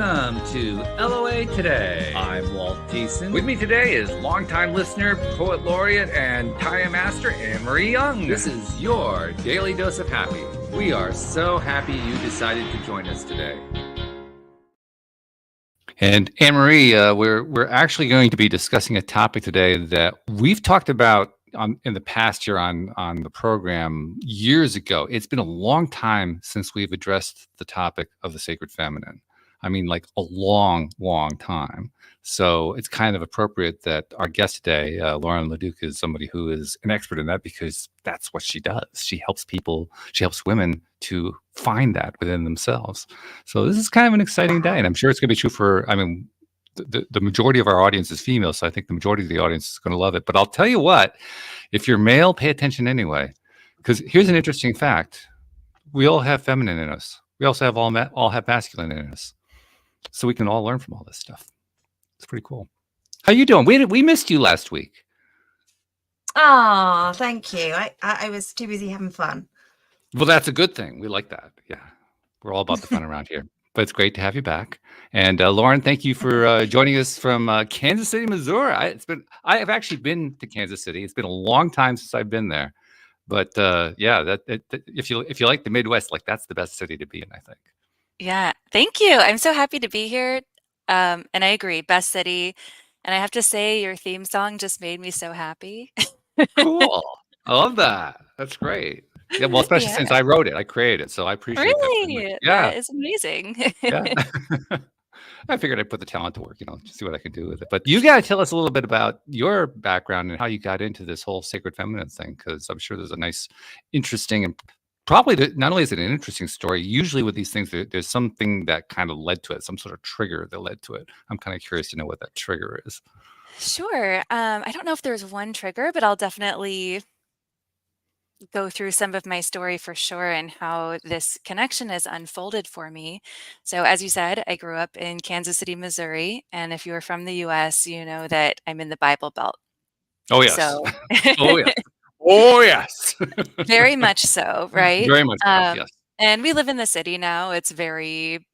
Welcome to LOA Today. I'm Walt Thiessen. With me today is longtime listener, poet laureate, and Taya master Anne-Marie Young. This is your daily dose of happy. We are so happy you decided to join us today. And Anne-Marie, we're actually going to be discussing a topic today that we've talked about in the past year on the program years ago. It's been a long time since we've addressed the topic of the sacred feminine. I mean, like a long, long time. So it's kind of appropriate that our guest today, Lauren Leduc, is somebody who is an expert in that because that's what she does. She helps people, she helps women to find that within themselves. So this is kind of an exciting day, and I'm sure it's going to be true for, I mean, the majority of our audience is female, so I think the majority of the audience is going to love it. But I'll tell you what, if you're male, pay attention anyway, because here's an interesting fact. We all have feminine in us. We also have all have masculine in us. So we can all learn from all this stuff. It's pretty cool. How you doing? We missed you last week. Oh, thank you. I was too busy having fun. Well, that's a good thing. We like that. Yeah. We're all about the fun around here. But it's great to have you back. And Lauren, thank you for joining us from Kansas City, Missouri. I have actually been to Kansas City. It's been a long time since I've been there. But yeah, if you like the Midwest, like that's the best city to be in, I think. Yeah, thank you. I'm so happy to be here. And I agree, best city. And I have to say, your theme song just made me so happy. Cool. I love that. That's great. Yeah, well, especially Yeah. since I wrote it, I created it, so I appreciate that very much. Really? Yeah, That is amazing. yeah. I figured I'd put the talent to work, just see what I could do with it. But you got to tell us a little bit about your background and how you got into this whole sacred feminine thing, because I'm sure there's a nice, interesting, and probably not only is it an interesting story, usually with these things, there's something that kind of led to it, some sort of trigger that led to it. I'm kind of curious to know what that trigger is. Sure. I don't know if there's one trigger, but I'll definitely go through some of my story for sure and how this connection has unfolded for me. So, as you said, I grew up in Kansas City, Missouri. And if you're from the US, you know that I'm in the Bible Belt. Oh, yes. So, Oh, yes. Oh, yes. very much so, right? Very much so, yes. And we live in the city now. It's very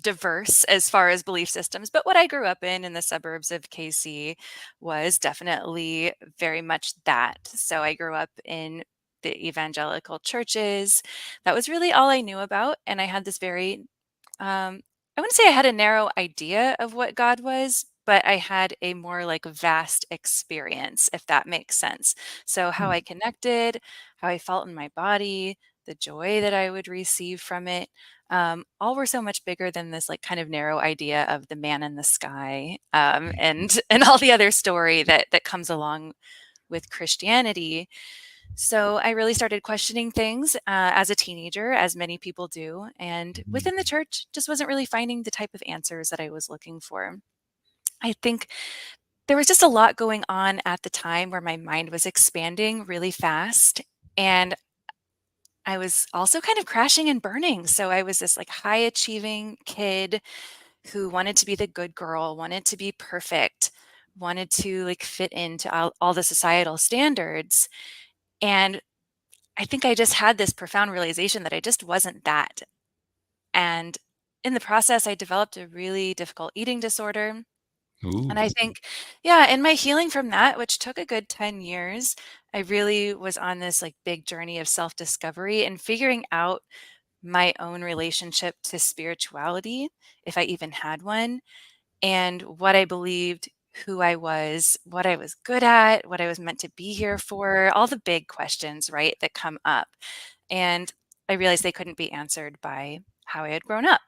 diverse as far as belief systems. But what I grew up in the suburbs of KC was definitely very much that. So I grew up in the evangelical churches. That was really all I knew about. And I had this very, I wouldn't say I had a narrow idea of what God was, but I had a more like vast experience, if that makes sense. So how I connected, how I felt in my body, the joy that I would receive from it, all were so much bigger than this like kind of narrow idea of the man in the sky, and all the other story that comes along with Christianity. So I really started questioning things as a teenager, as many people do, and within the church, just wasn't really finding the type of answers that I was looking for. I think there was just a lot going on at the time where my mind was expanding really fast, and I was also kind of crashing and burning. So I was this like high achieving kid who wanted to be the good girl, wanted to be perfect, wanted to like fit into all the societal standards. And I think I just had this profound realization that I just wasn't that. And in the process, I developed a really difficult eating disorder. Ooh. And I think, yeah, in my healing from that, which took a good 10 years, I really was on this like big journey of self-discovery and figuring out my own relationship to spirituality, if I even had one, and what I believed, who I was, what I was good at, what I was meant to be here for, all the big questions, right, that come up. And I realized they couldn't be answered by how I had grown up.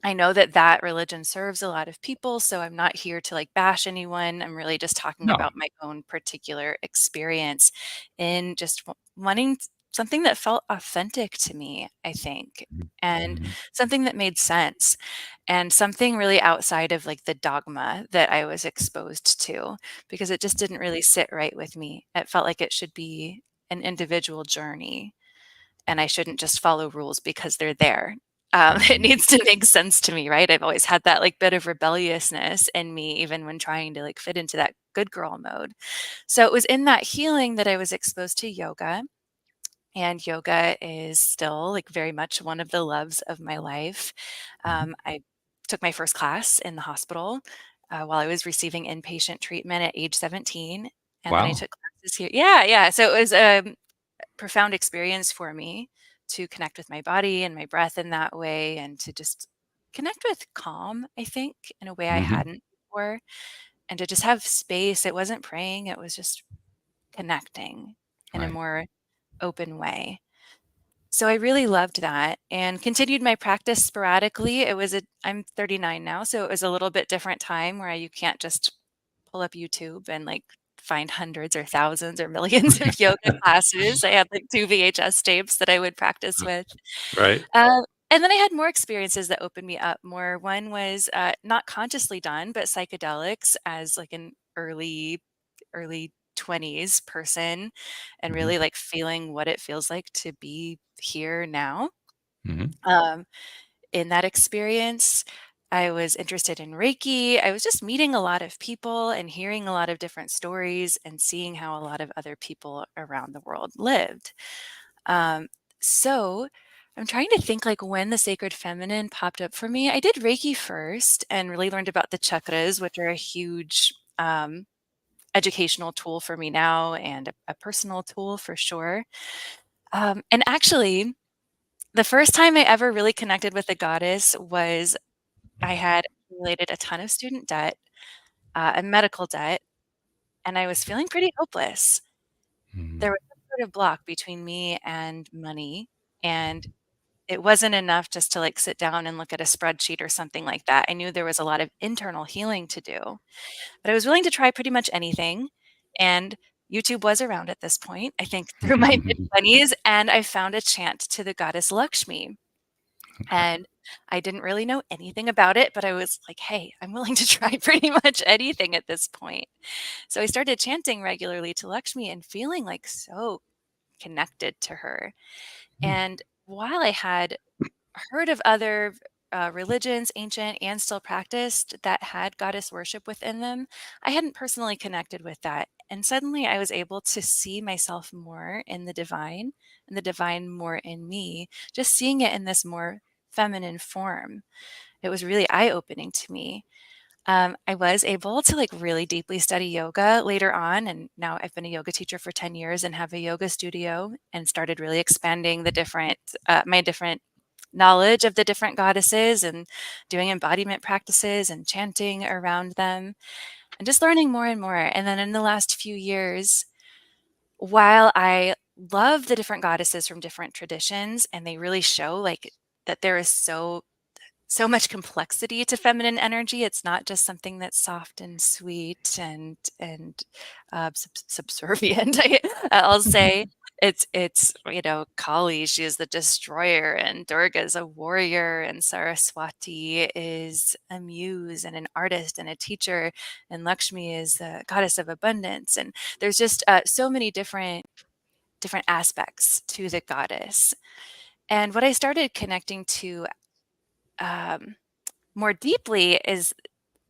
I know that religion serves a lot of people, so I'm not here to like bash anyone. I'm really just talking No. about my own particular experience in just wanting something that felt authentic to me, I think, and something that made sense, and something really outside of like the dogma that I was exposed to, because it just didn't really sit right with me. It felt like it should be an individual journey, and I shouldn't just follow rules because they're there. It needs to make sense to me, right? I've always had that like bit of rebelliousness in me, even when trying to like fit into that good girl mode. So it was in that healing that I was exposed to yoga. And yoga is still like very much one of the loves of my life. I took my first class in the hospital while I was receiving inpatient treatment at age 17. And then I Wow. took classes here. Yeah, yeah. So it was a profound experience for me to connect with my body and my breath in that way, and to just connect with calm, I think, in a way I Hmm. hadn't before, and to just have space. It wasn't praying, it was just connecting in a Right. more open way. So I really loved that and continued my practice sporadically. I'm 39 now, so it was a little bit different time where you can't just pull up YouTube and like find hundreds or thousands or millions of yoga classes. I had like 2 VHS tapes that I would practice with. Right. And then I had more experiences that opened me up more. One was not consciously done, but psychedelics as like an early 20s person, and Hmm. really like feeling what it feels like to be here now. Hmm. Um, in that experience, I was interested in Reiki. I was just meeting a lot of people and hearing a lot of different stories and seeing how a lot of other people around the world lived. Um, so I'm trying to think like when the sacred feminine popped up for me. I did Reiki first and really learned about the chakras, which are a huge educational tool for me now, and a personal tool for sure. And actually, the first time I ever really connected with the goddess was I had accumulated a ton of student debt, a medical debt, and I was feeling pretty hopeless. There Hmm. was some sort of block between me and money, and it wasn't enough just to like sit down and look at a spreadsheet or something like that. I knew there was a lot of internal healing to do, but I was willing to try pretty much anything. And YouTube was around at this point, I think through my mid 20s, and I found a chant to the goddess Lakshmi. And I didn't really know anything about it, but I was like, hey, I'm willing to try pretty much anything at this point. So I started chanting regularly to Lakshmi and feeling like so connected to her. And while I had heard of other religions, ancient and still practiced, that had goddess worship within them, I hadn't personally connected with that. And suddenly I was able to see myself more in the divine, and the divine more in me, just seeing it in this more feminine form. It was really eye opening to me. I was able to like really deeply study yoga later on, and now I've been a yoga teacher for 10 years and have a yoga studio, and started really expanding my different knowledge of the different goddesses, and doing embodiment practices and chanting around them, and just learning more and more. And then in the last few years, while I love the different goddesses from different traditions, and they really show like that there is so much complexity to feminine energy. It's not just something that's soft and sweet and subservient. I'll say it's Kali, she is the destroyer, and Durga is a warrior, and Saraswati is a muse and an artist and a teacher, and Lakshmi is the goddess of abundance. And there's just so many different aspects to the goddess. And what I started connecting to um, more deeply is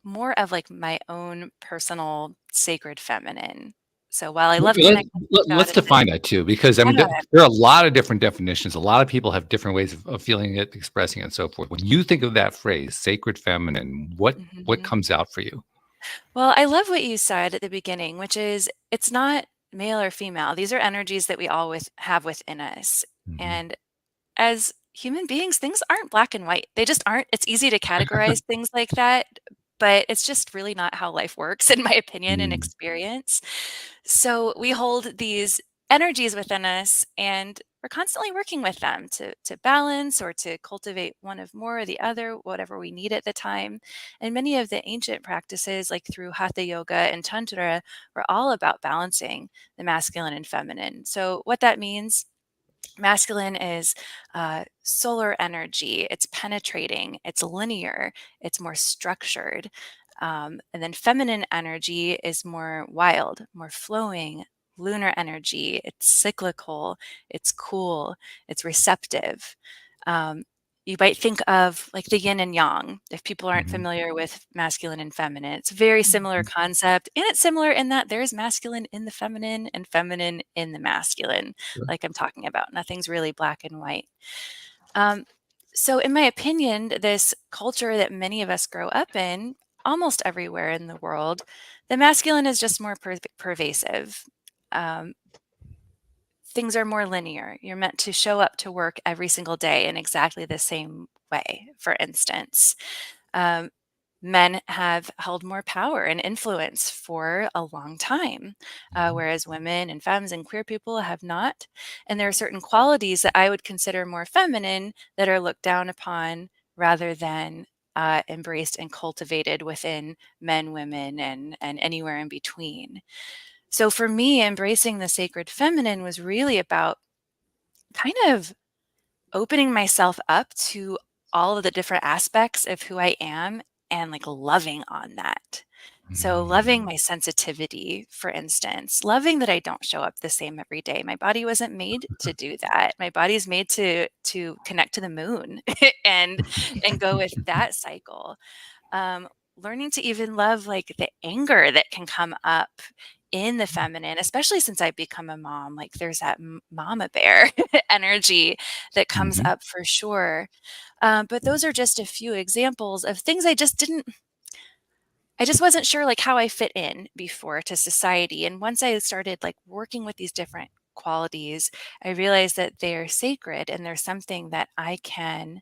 more of like my own personal sacred feminine. So while I love Let, connecting with let's goddesses, define that too, because I mean, yeah, there are a lot of different definitions. A lot of people have different ways of feeling it, expressing it, and so forth. When you think of that phrase, sacred feminine, what mhm. comes out for you? Well, I love what you said at the beginning, which is it's not male or female. These are energies that we all have within us. Hmm. And as human beings, things aren't black and white. They just aren't. It's easy to categorize things like that, but it's just really not how life works, in my opinion and Mm. experience. So we hold these energies within us, and we're constantly working with them to balance or to cultivate one of more or the other, whatever we need at the time. And many of the ancient practices, like through Hatha Yoga and Tantra, were all about balancing the masculine and feminine. So what that means: masculine is solar energy, it's penetrating, it's linear, it's more structured. And then feminine energy is more wild, more flowing. Lunar energy, it's cyclical, it's cool, it's receptive. Um, you might think of like the yin and yang, if people aren't Mhm. familiar with masculine and feminine. It's a very similar Mhm. concept, and it's similar in that there's masculine in the feminine and feminine in the masculine, Sure. like I'm talking about. Nothing's really black and white. Um, So in my opinion, this culture that many of us grow up in, almost everywhere in the world, the masculine is just more pervasive. Um, things are more linear. You're meant to show up to work every single day in exactly the same way, for instance. Um, Men have held more power and influence for a long time, whereas women and femmes and queer people have not. And there are certain qualities that I would consider more feminine that are looked down upon rather than embraced and cultivated within men, women, and anywhere in between. So for me, embracing the sacred feminine was really about kind of opening myself up to all of the different aspects of who I am and like loving on that. So, loving my sensitivity, for instance, loving that I don't show up the same every day. My body wasn't made to do that. My body's made to connect to the moon and go with that cycle. um, Learning to even love like the anger that can come up in the feminine, especially since I've become a mom. Like there's that mama bear energy that comes Mhm. up for sure. But those are just a few examples of things I just wasn't sure like how I fit in before to society. And once I started like working with these different qualities, I realized that they're sacred and there's something that I can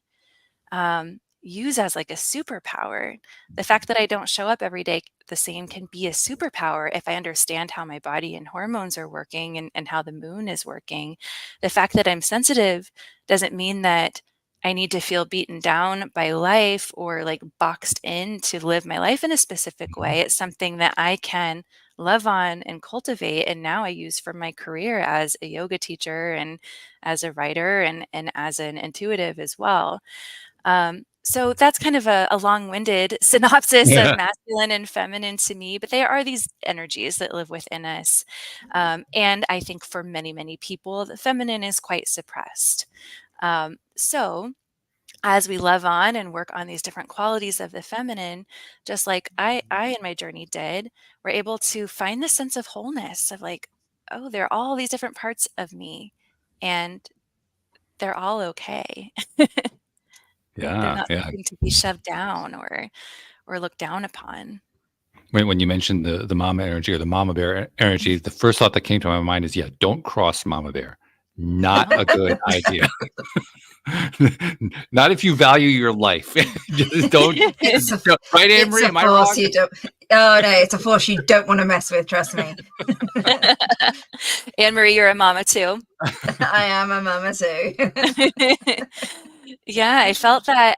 use as like a superpower. The fact that I don't show up every day the same can be a superpower if I understand how my body and hormones are working and how the moon is working. The fact that I'm sensitive doesn't mean that I need to feel beaten down by life or like boxed in to live my life in a specific way. It's something that I can love on and cultivate. And now I use for my career as a yoga teacher and as a writer and as an intuitive as well. So that's kind of a long-winded synopsis of Yeah. masculine and feminine to me, but there are these energies that live within us. And I think for many, many people, the feminine is quite suppressed. So as we love on and work on these different qualities of the feminine, just like I in my journey did, we're able to find this sense of wholeness of like, oh, there are all these different parts of me, and they're all okay. They're Yeah, not yeah. something to be shoved down or looked down upon. When you mentioned the mama energy or the mama bear energy, the first thought that came to my mind is, yeah, don't cross mama bear. Not a good idea. Not if you value your life. Just don't. It's a Right, Anne it's Marie? a Am I force wrong? you don't. Oh no, it's a force you don't want to mess with. Trust me. Anne Marie, you're a mama too. I am a mama too. Yeah, I felt that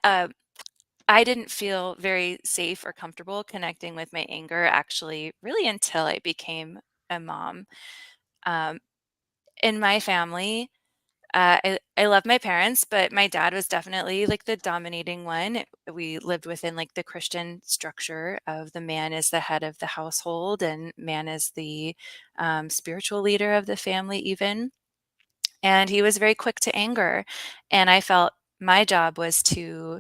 I didn't feel very safe or comfortable connecting with my anger actually, really until I became a mom. Um, in my family, I love my parents, but my dad was definitely like the dominating one. We lived within like the Christian structure of the man is the head of the household and man is the spiritual leader of the family, even. And he was very quick to anger. And I felt my job was to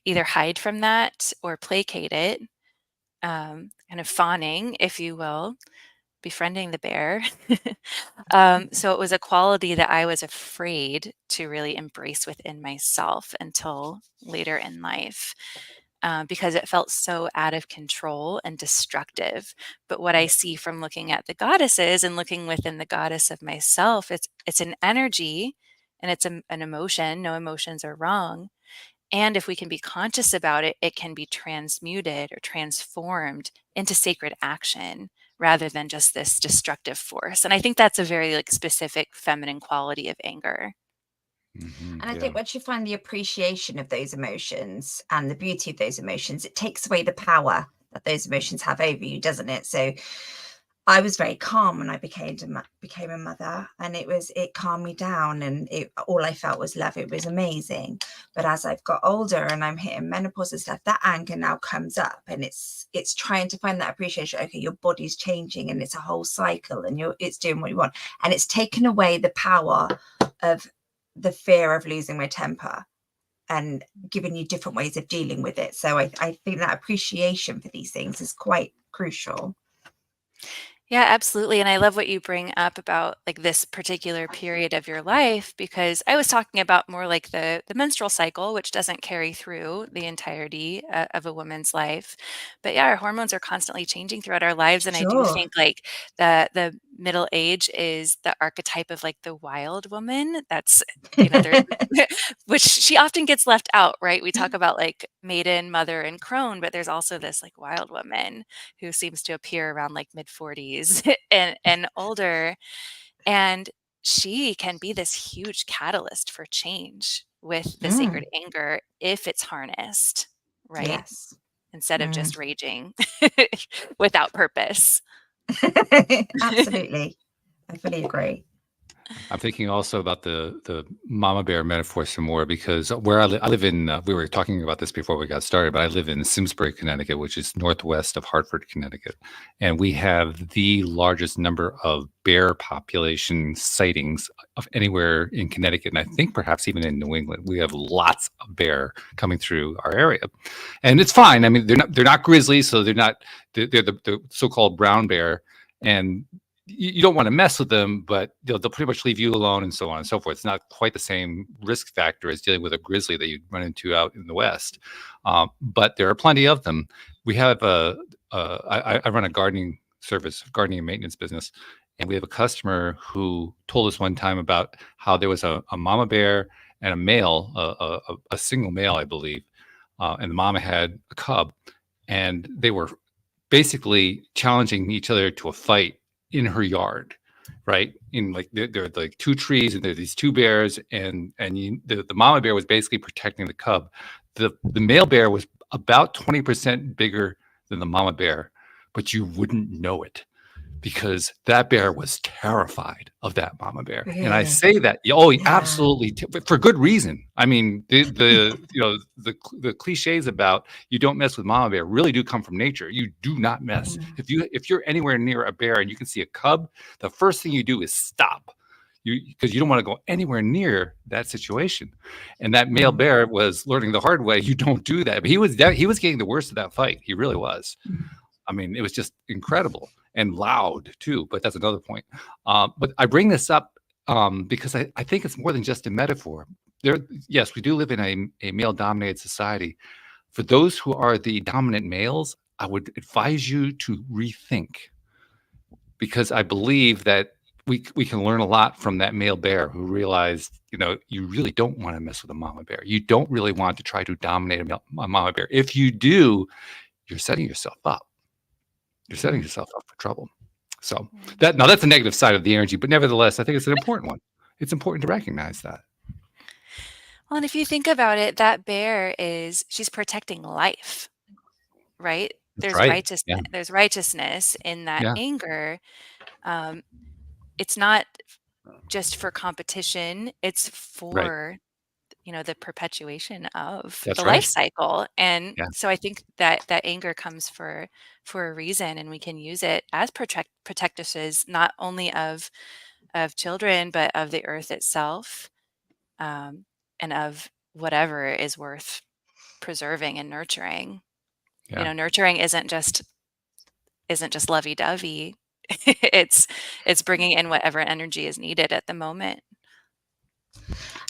either hide from that or placate it, kind of fawning, if you will, befriending the bear. So it was a quality that I was afraid to really embrace within myself until later in life, because it felt so out of control and destructive. But what I see from looking at the goddesses and looking within the goddess of myself, it's an energy and it's an emotion. No emotions are wrong. And if we can be conscious about it, it can be transmuted or transformed into sacred action rather than just this destructive force. And I think that's a very like specific feminine quality of anger. And I Yeah. think once you find the appreciation of those emotions and the beauty of those emotions, it takes away the power that those emotions have over you, doesn't it? So I was very calm when I became a mother, and it calmed me down, and all I felt was love. It was amazing. But as I've got older and I'm hitting menopause and stuff, that anger now comes up, and it's trying to find that appreciation. Okay, your body's changing, and it's a whole cycle, and it's doing what you want, and it's taken away the power of the fear of losing my temper and giving you different ways of dealing with it. So I think that appreciation for these things is quite crucial. Yeah, absolutely. And I love what you bring up about like this particular period of your life, because I was talking about more like the menstrual cycle, which doesn't carry through the entirety of a woman's life. But yeah, our hormones are constantly changing throughout our lives, and I do Sure. think like the middle age is the archetype of like the wild woman. That's there's which she often gets left out, right? We talk about like maiden, mother, and crone, but there's also this like wild woman who seems to appear around like mid 40s and older. And she can be this huge catalyst for change with the sacred Mm, anger if it's harnessed, right? yes. Instead of Mm. just raging without purpose. Absolutely. I fully agree. I'm thinking also about the mama bear metaphor some more, because where I live in, we were talking about this before we got started, but I live in Simsbury, Connecticut, which is northwest of Hartford, Connecticut. And we have the largest number of bear population sightings of anywhere in Connecticut. And I think perhaps even in New England, we have lots of bear coming through our area. And it's fine. I mean, they're not grizzlies, so they're the so-called brown bear. And you don't want to mess with them, but they'll pretty much leave you alone, and so on and so forth. It's not quite the same risk factor as dealing with a grizzly that you'd run into out in the West. But there are plenty of them. We have I run a gardening service, gardening and maintenance business, and we have a customer who told us one time about how there was a mama bear and a male, a single male, I believe, and the mama had a cub, and they were basically challenging each other to a fight in her yard, right? In like there are like two trees, and there are these two bears, and the mama bear was basically protecting the cub. The male bear was about 20% bigger than the mama bear, but you wouldn't know it, because that bear was terrified of that mama bear. And I Really? say that, oh, Yeah. absolutely, for good reason. I mean, the cliches about you don't mess with mama bear really do come from nature. You do not mess. Mm, If you're anywhere near a bear and you can see a cub, the first thing you do is stop. Because you don't want to go anywhere near that situation. And that male mm, bear was learning the hard way. You don't do that. But he was getting the worst of that fight. He really was. mm, I mean, it was just incredible and loud too, but that's another point. But I bring this up because I think it's more than just a metaphor. There, yes, we do live in a male-dominated society. For those who are the dominant males, I would advise you to rethink, because I believe that we can learn a lot from that male bear who realized, you really don't want to mess with a mama bear. You don't really want to try to dominate a mama bear. If you do, you're setting yourself up. You're setting mm. yourself up for trouble. So Mm. that's a negative side of the energy, but nevertheless, I think it's an important one. It's important to recognize that. Well, and if you think about it, that bear she's protecting life, right? That's right. Yeah. There's righteousness in that Yeah. anger. Um, it's not just for competition, it's Right. for the perpetuation of the That's life right. cycle. And Yeah. so I think that anger comes for a reason, and we can use it as protectresses, not only of children, but of the earth itself, um, and of whatever is worth preserving and nurturing. Yeah. Nurturing isn't just lovey-dovey. it's it's bringing in whatever energy is needed at the moment.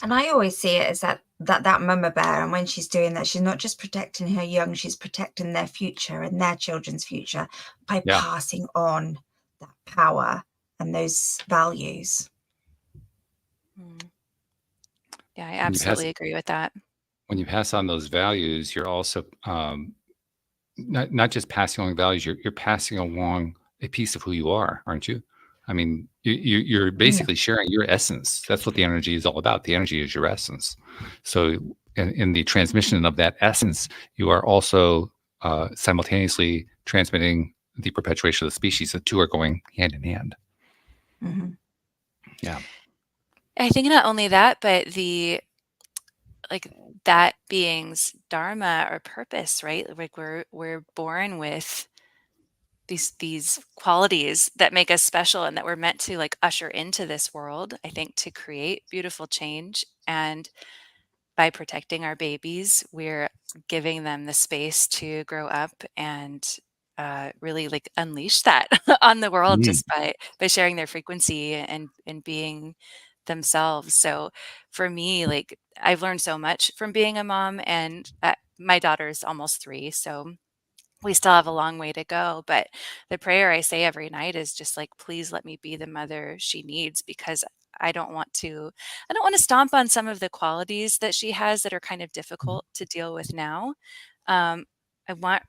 And I always see it as that mama bear, and when she's doing that, she's not just protecting her young, she's protecting their future and their children's future by Yeah. passing on that power and those values. Mm. Yeah, I When you pass absolutely agree with that. when you pass on those values, you're also not just passing along values. You're passing along a piece of who you are, aren't you? I mean, you're Mm, basically sharing your essence. That's what the energy is all about. The energy is your essence. So, in the transmission of that essence, you are also simultaneously transmitting the perpetuation of the species. The two are going hand in hand. mhm. Yeah. I think not only that, but like that being's dharma or purpose, right? Like we're born with these qualities that make us special and that we're meant to like usher into this world, I think, to create beautiful change. And by protecting our babies, we're giving them the space to grow up and really like unleash that on the world Mm. just by sharing their frequency and being themselves. So for me, like I've learned so much from being a mom, and my daughter's almost 3, so we still have a long way to go. But the prayer I say every night is just like, please let me be the mother she needs, because I don't want to stomp on some of the qualities that she has that are kind of difficult to deal with now. I want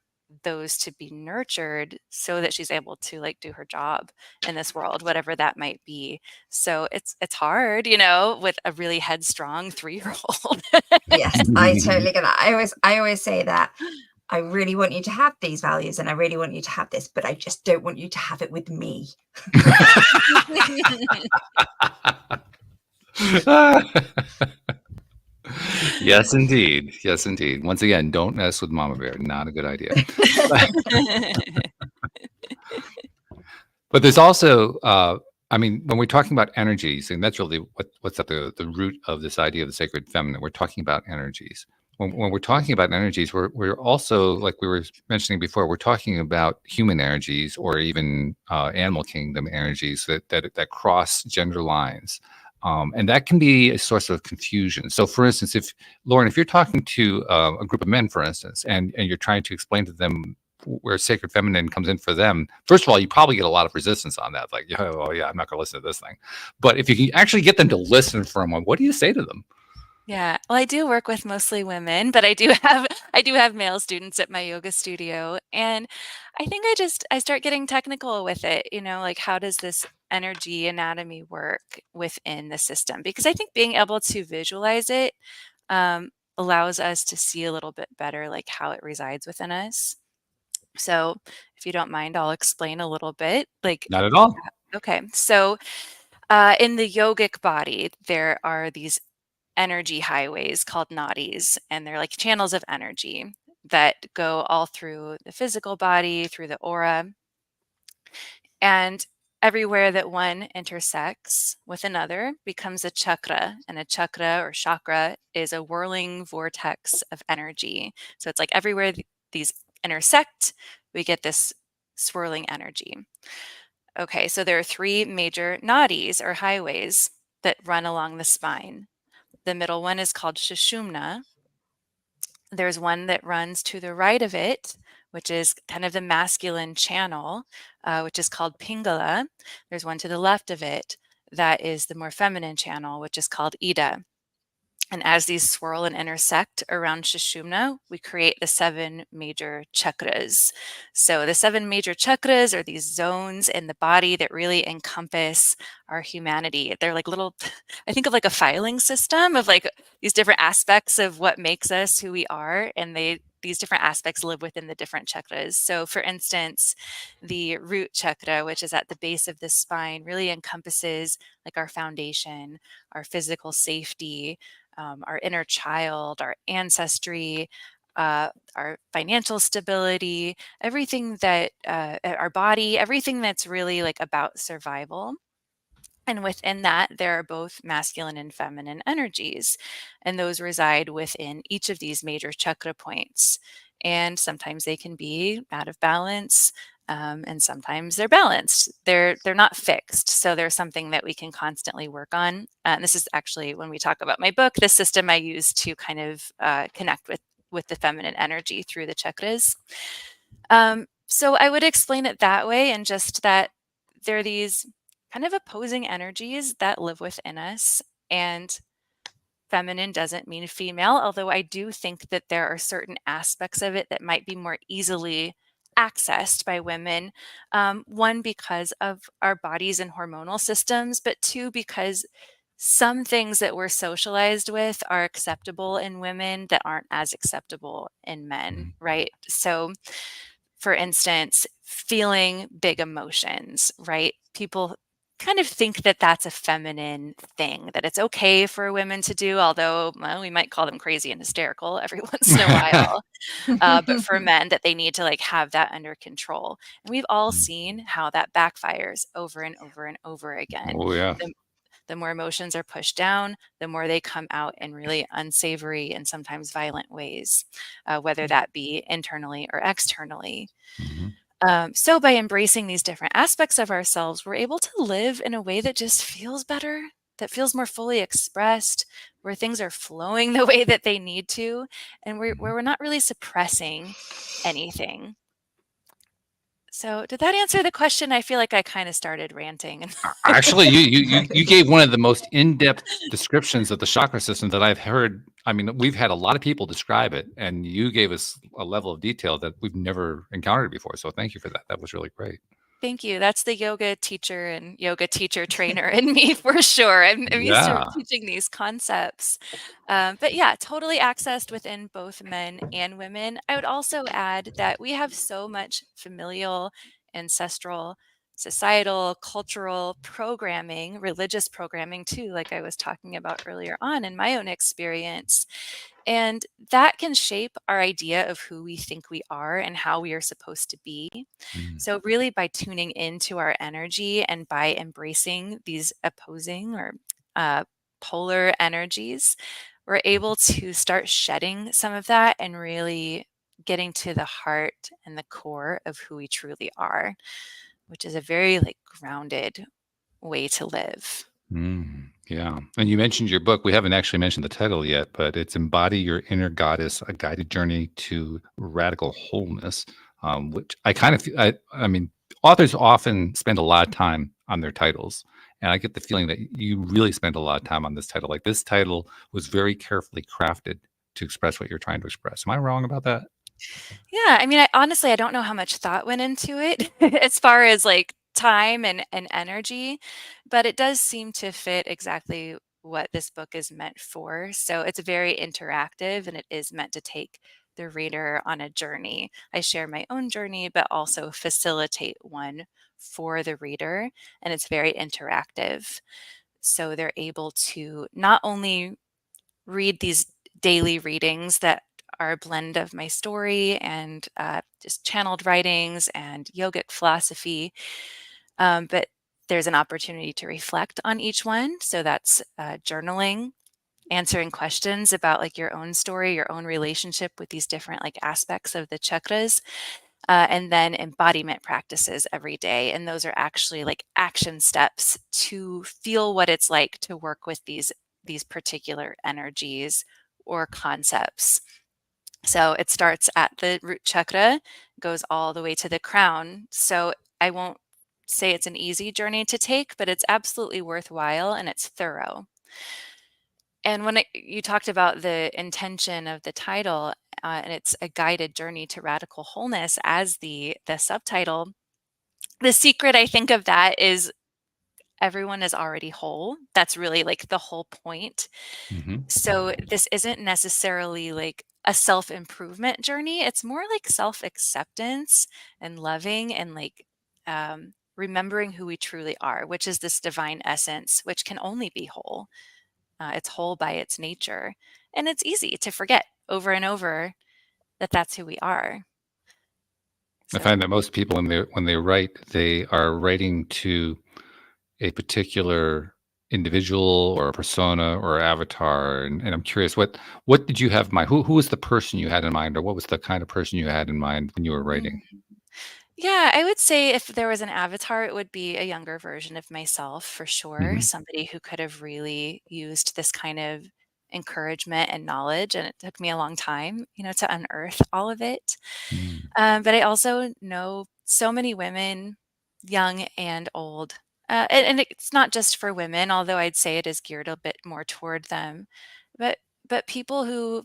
those to be nurtured so that she's able to like do her job in this world, whatever that might be. So it's hard, with a really headstrong 3-year-old. Yes, I totally get that. I always say that I really want you to have these values and I really want you to have this, but I just don't want you to have it with me. Yes, indeed. Yes, indeed. Once again, don't mess with Mama Bear. Not a good idea. But there's also, I mean, when we're talking about energies, and that's really what's at the root of this idea of the sacred feminine, we're talking about energies. When we're talking about energies, we're also, like we were mentioning before, we're talking about human energies or even animal kingdom energies that cross gender lines. And that can be a source of confusion. So, for instance, Lauren, if you're talking to a group of men, for instance, and you're trying to explain to them where sacred feminine comes in for them, first of all, you probably get a lot of resistance on that. Like, oh yeah, I'm not going to listen to this thing. But if you can actually get them to listen from them, what do you say to them? Yeah. Well, I do work with mostly women, but I do have male students at my yoga studio. And I think I start getting technical with it, like how does this energy anatomy work within the system? Because I think being able to visualize it allows us to see a little bit better like how it resides within us. So if you don't mind, I'll explain a little bit. Like, Not at all. okay. So in the yogic body, there are these energy highways called nadis, and they're like channels of energy that go all through the physical body, through the aura, and everywhere that one intersects with another becomes a chakra. And a chakra or chakra is a whirling vortex of energy. So it's like everywhere these intersect, we get this swirling energy. Okay, so there are 3 major nadis or highways that run along the spine. The middle one is called Sushumna. There's one that runs to the right of it, which is kind of the masculine channel, which is called Pingala. There's one to the left of it that is the more feminine channel, which is called Ida. And as these swirl and intersect around Sushumna, we create the 7 major chakras. So the 7 major chakras are these zones in the body that really encompass our humanity. They're like little, I think of like a filing system of like these different aspects of what makes us who we are. And these different aspects live within the different chakras. So for instance, the root chakra, which is at the base of the spine, really encompasses like our foundation, our physical safety, our inner child, our ancestry, our financial stability, everything that our body, everything that's really like about survival. And within that, there are both masculine and feminine energies, and those reside within each of these major chakra points. And sometimes they can be out of balance, and sometimes they're balanced. They're not fixed, so there's something that we can constantly work on. And this is actually when we talk about my book, the system I use to kind of connect with the feminine energy through the chakras. So I would explain it that way, and just that there are these kind of opposing energies that live within us, and feminine doesn't mean female, although I do think that there are certain aspects of it that might be more easily accessed by women. One, because of our bodies and hormonal systems, but 2, because some things that we're socialized with are acceptable in women that aren't as acceptable in men, right? So for instance, feeling big emotions, right? People kind of think that that's a feminine thing, that it's okay for women to do, although, well, we might call them crazy and hysterical every once in a while. But for men, that they need to like have that under control. And we've all seen how that backfires over and over and over again. Oh yeah. The more emotions are pushed down, the more they come out in really unsavory and sometimes violent ways, whether that be internally or externally. So by embracing these different aspects of ourselves, we're able to live in a way that just feels better, that feels more fully expressed, where things are flowing the way that they need to, and where we're not really suppressing anything. So did that answer the question? I feel like I kind of started ranting. Actually, you gave one of the most in-depth descriptions of the chakra system that I've heard. I mean, we've had a lot of people describe it, and you gave us a level of detail that we've never encountered before. So thank you for that. That was really great. Thank you. That's the yoga teacher and yoga teacher trainer in me for sure. I'm used to Yeah. teaching these concepts. But yeah, totally accessed within both men and women. I would also add that we have so much familial, ancestral, societal, cultural programming, religious programming too, like I was talking about earlier on in my own experience. And that can shape our idea of who we think we are and how we are supposed to be. So, really, by tuning into our energy and by embracing these opposing or polar energies, we're able to start shedding some of that and really getting to the heart and the core of who we truly are, which is a very like grounded way to live. Yeah. And you mentioned your book. We haven't actually mentioned the title yet, but it's Embody Your Inner Goddess, A Guided Journey to Radical Wholeness, which I kind of, I mean, authors often spend a lot of time on their titles. And I get the feeling that you really spend a lot of time on this title. Like this title was very carefully crafted to express what you're trying to express. Am I wrong about that? Yeah, I mean, honestly, I don't know how much thought went into it as far as like time and energy, but it does seem to fit exactly what this book is meant for. So it's very interactive and it is meant to take the reader on a journey. I share my own journey, but also facilitate one for the reader, and it's very interactive. So they're able to not only read these daily readings that are a blend of my story and just channeled writings and yogic philosophy. But there's an opportunity to reflect on each one. So that's journaling, answering questions about like your own story, your own relationship with these different like aspects of the chakras, and then embodiment practices every day. And those are actually like action steps to feel what it's like to work with these particular energies or concepts. So it starts at the root chakra, goes all the way to the crown. So I won't say it's an easy journey to take, but it's absolutely worthwhile and it's thorough. And when you talked about the intention of the title, and it's a guided journey to radical wholeness as the subtitle, the secret I think of that is everyone is already whole. That's really like the whole point. So this isn't necessarily like a self-improvement journey. It's more like self-acceptance and loving and like remembering who we truly are, which is this divine essence, which can only be whole. It's whole by its nature. And it's easy to forget over and over that that's who we are. I So, find that most people when they write, they are writing to a particular individual or a persona or avatar, and I'm curious, what did you have in mind? Who was the person you had in mind, or what was the kind of person you had in mind when you were writing? yeah, I would say if there was an avatar, it would be a younger version of myself for sure. Mhm. Somebody who could have really used this kind of encouragement and knowledge. And it took me a long time, to unearth all of it. Mm. But I also know so many women, young and old. And it's not just for women, although I'd say it is geared a bit more toward them. But people who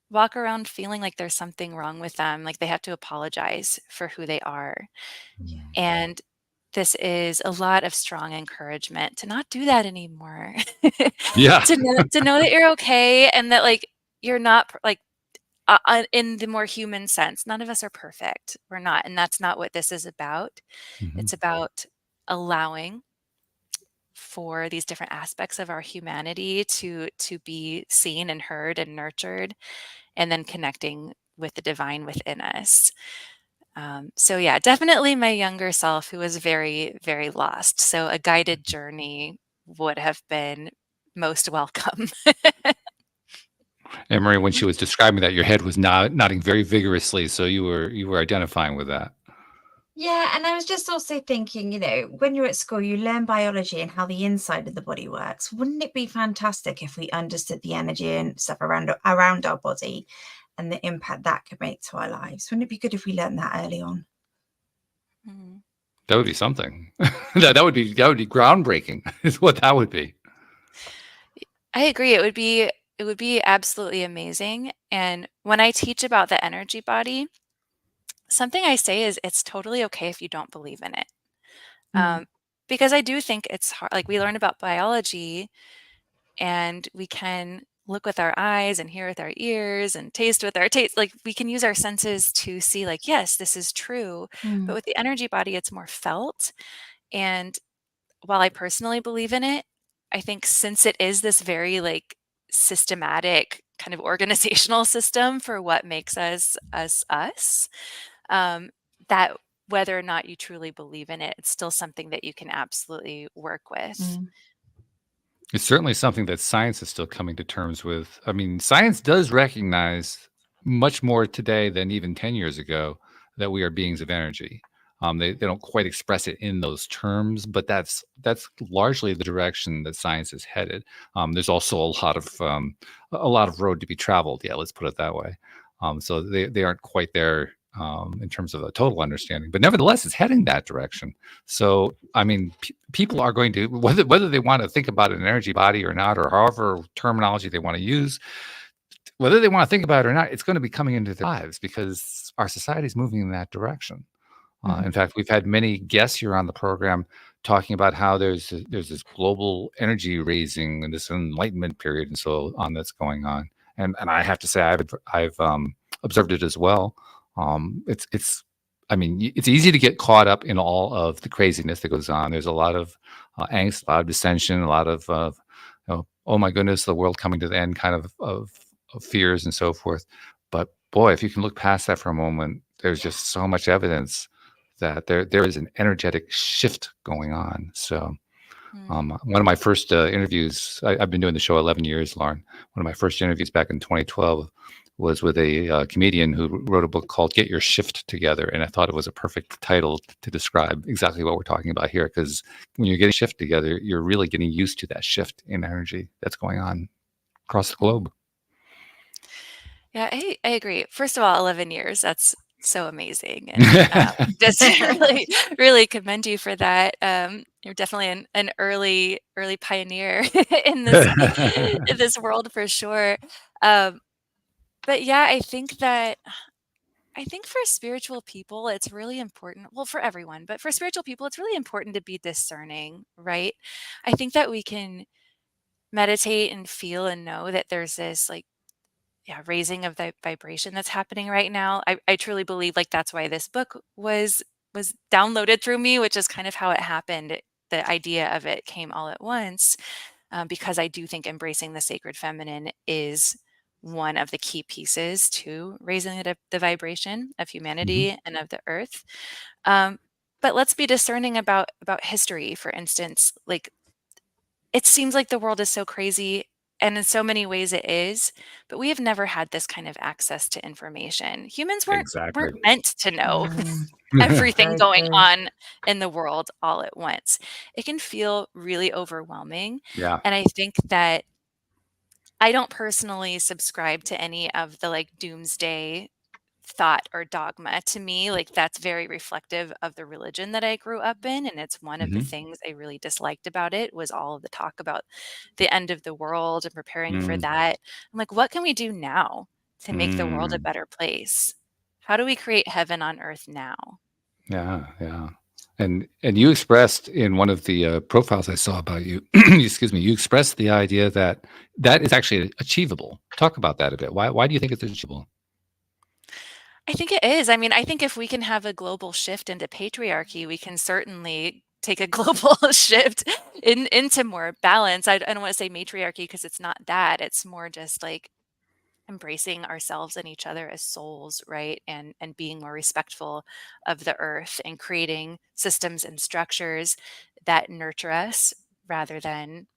walk around feeling like there's something wrong with them, like they have to apologize for who they are. And this is a lot of strong encouragement to not do that anymore. Yeah. To know that you're okay and that like you're not like in the more human sense, none of us are perfect. We're not, and that's not what this is about. Mhm. It's about allowing for these different aspects of our humanity to be seen and heard and nurtured, and then connecting with the divine within us. So yeah, definitely my younger self who was very, very lost. So a guided journey would have been most welcome. And Marie, when she was describing that, your head was nodding very vigorously, so you were identifying with that. Yeah, and I was just also thinking, when you're at school, you learn biology and how the inside of the body works. Wouldn't it be fantastic if we understood the energy and stuff around our body and the impact that could make to our lives? Wouldn't it be good if we learned that early on? Mhm. That would be something. That would be groundbreaking, is what that would be. I agree. It would be absolutely amazing. And when I teach about the energy body, something I say is it's totally okay if you don't believe in it. Mm. Because I do think it's hard. Like we learn about biology and we can look with our eyes and hear with our ears and taste with our taste. Like we can use our senses to see, like, yes, this is true. But Mm. with the energy body, it's more felt. And while I personally believe in it, I think since it is this very like systematic kind of organizational system for what makes us, um, that whether or not you truly believe in it, it's still something that you can absolutely work with. Mm. It's certainly something that science is still coming to terms with. I mean, science does recognize much more today than even 10 years ago that we are beings of energy. They don't quite express it in those terms, but that's largely the direction that science is headed. There's also a lot of road to be traveled. Yeah, let's put it that way. So they aren't quite there in terms of a total understanding, but nevertheless, it's heading that direction. So, I mean, people are going to, whether they want to think about an energy body or not, or however terminology they want to use, whether they want to think about it or not, it's going to be coming into their lives because our society is moving in that direction. In Mhm. fact, we've had many guests here on the program talking about how there's this global energy raising and this enlightenment period and so on that's going on. And I have to say, I've observed it as well. It's I mean, it's easy to get caught up in all of the craziness that goes on. There's a lot of angst, a lot of dissension, a lot of oh my goodness, the world coming to the end kind of fears and so forth. But boy, if you can look past that for a moment, there's just so much evidence that there is an energetic shift going on. So Mm. one of my first interviews, I've been doing the show 11 years, Lauren. One of my first interviews back in 2012 was with a comedian who wrote a book called Get Your Shift Together. And I thought it was a perfect title to describe exactly what we're talking about here. Because when you're getting shift together, you're really getting used to that shift in energy that's going on across the Mm. globe. Yeah, I agree. First of all, 11 years, that's so amazing. And just really, really commend you for that. You're definitely an early pioneer in this world for sure. Um, but yeah, I think for spiritual people, it's really important. Well, for everyone, but for spiritual people, it's really important to be discerning, right? I think that we can meditate and feel and know that there's this like raising of the vibration that's happening right now. I truly believe like that's why this book was downloaded through me, which is kind of how it happened. The idea of it came all at once because I do think embracing the sacred feminine is one of the key pieces to raising the vibration of Mhm. humanity and of the earth. Um, but let's be discerning about history, for instance. Like it seems like the world is so crazy, and in so many ways it is, but we have never had this kind of access to information. Humans Exactly. weren't meant to know Mm. everything Very going true. on in the world all at once. It can feel really overwhelming, Yeah. and I think that I don't personally subscribe to any of the like doomsday thought or dogma. To me, like that's very reflective of the religion that I grew up in, and it's one of the Hmm. things I really disliked about it was all of the talk about the end of the world and preparing for Mm. that. I'm like, what can we do now to make the world a Mm. better place? How do we create heaven on earth now? Yeah, yeah. And you expressed in one of the profiles I saw about you, excuse me, you expressed the idea that that is actually achievable. Talk about that a bit. Why do you think it's achievable? I think it is. I mean, I think if we can have a global shift into patriarchy, we can certainly take a global shift into more balance. I don't want to say matriarchy because it's not that. It's more just like embracing ourselves and each other as souls, right? And being more respectful of the earth and creating systems and structures that nurture us rather than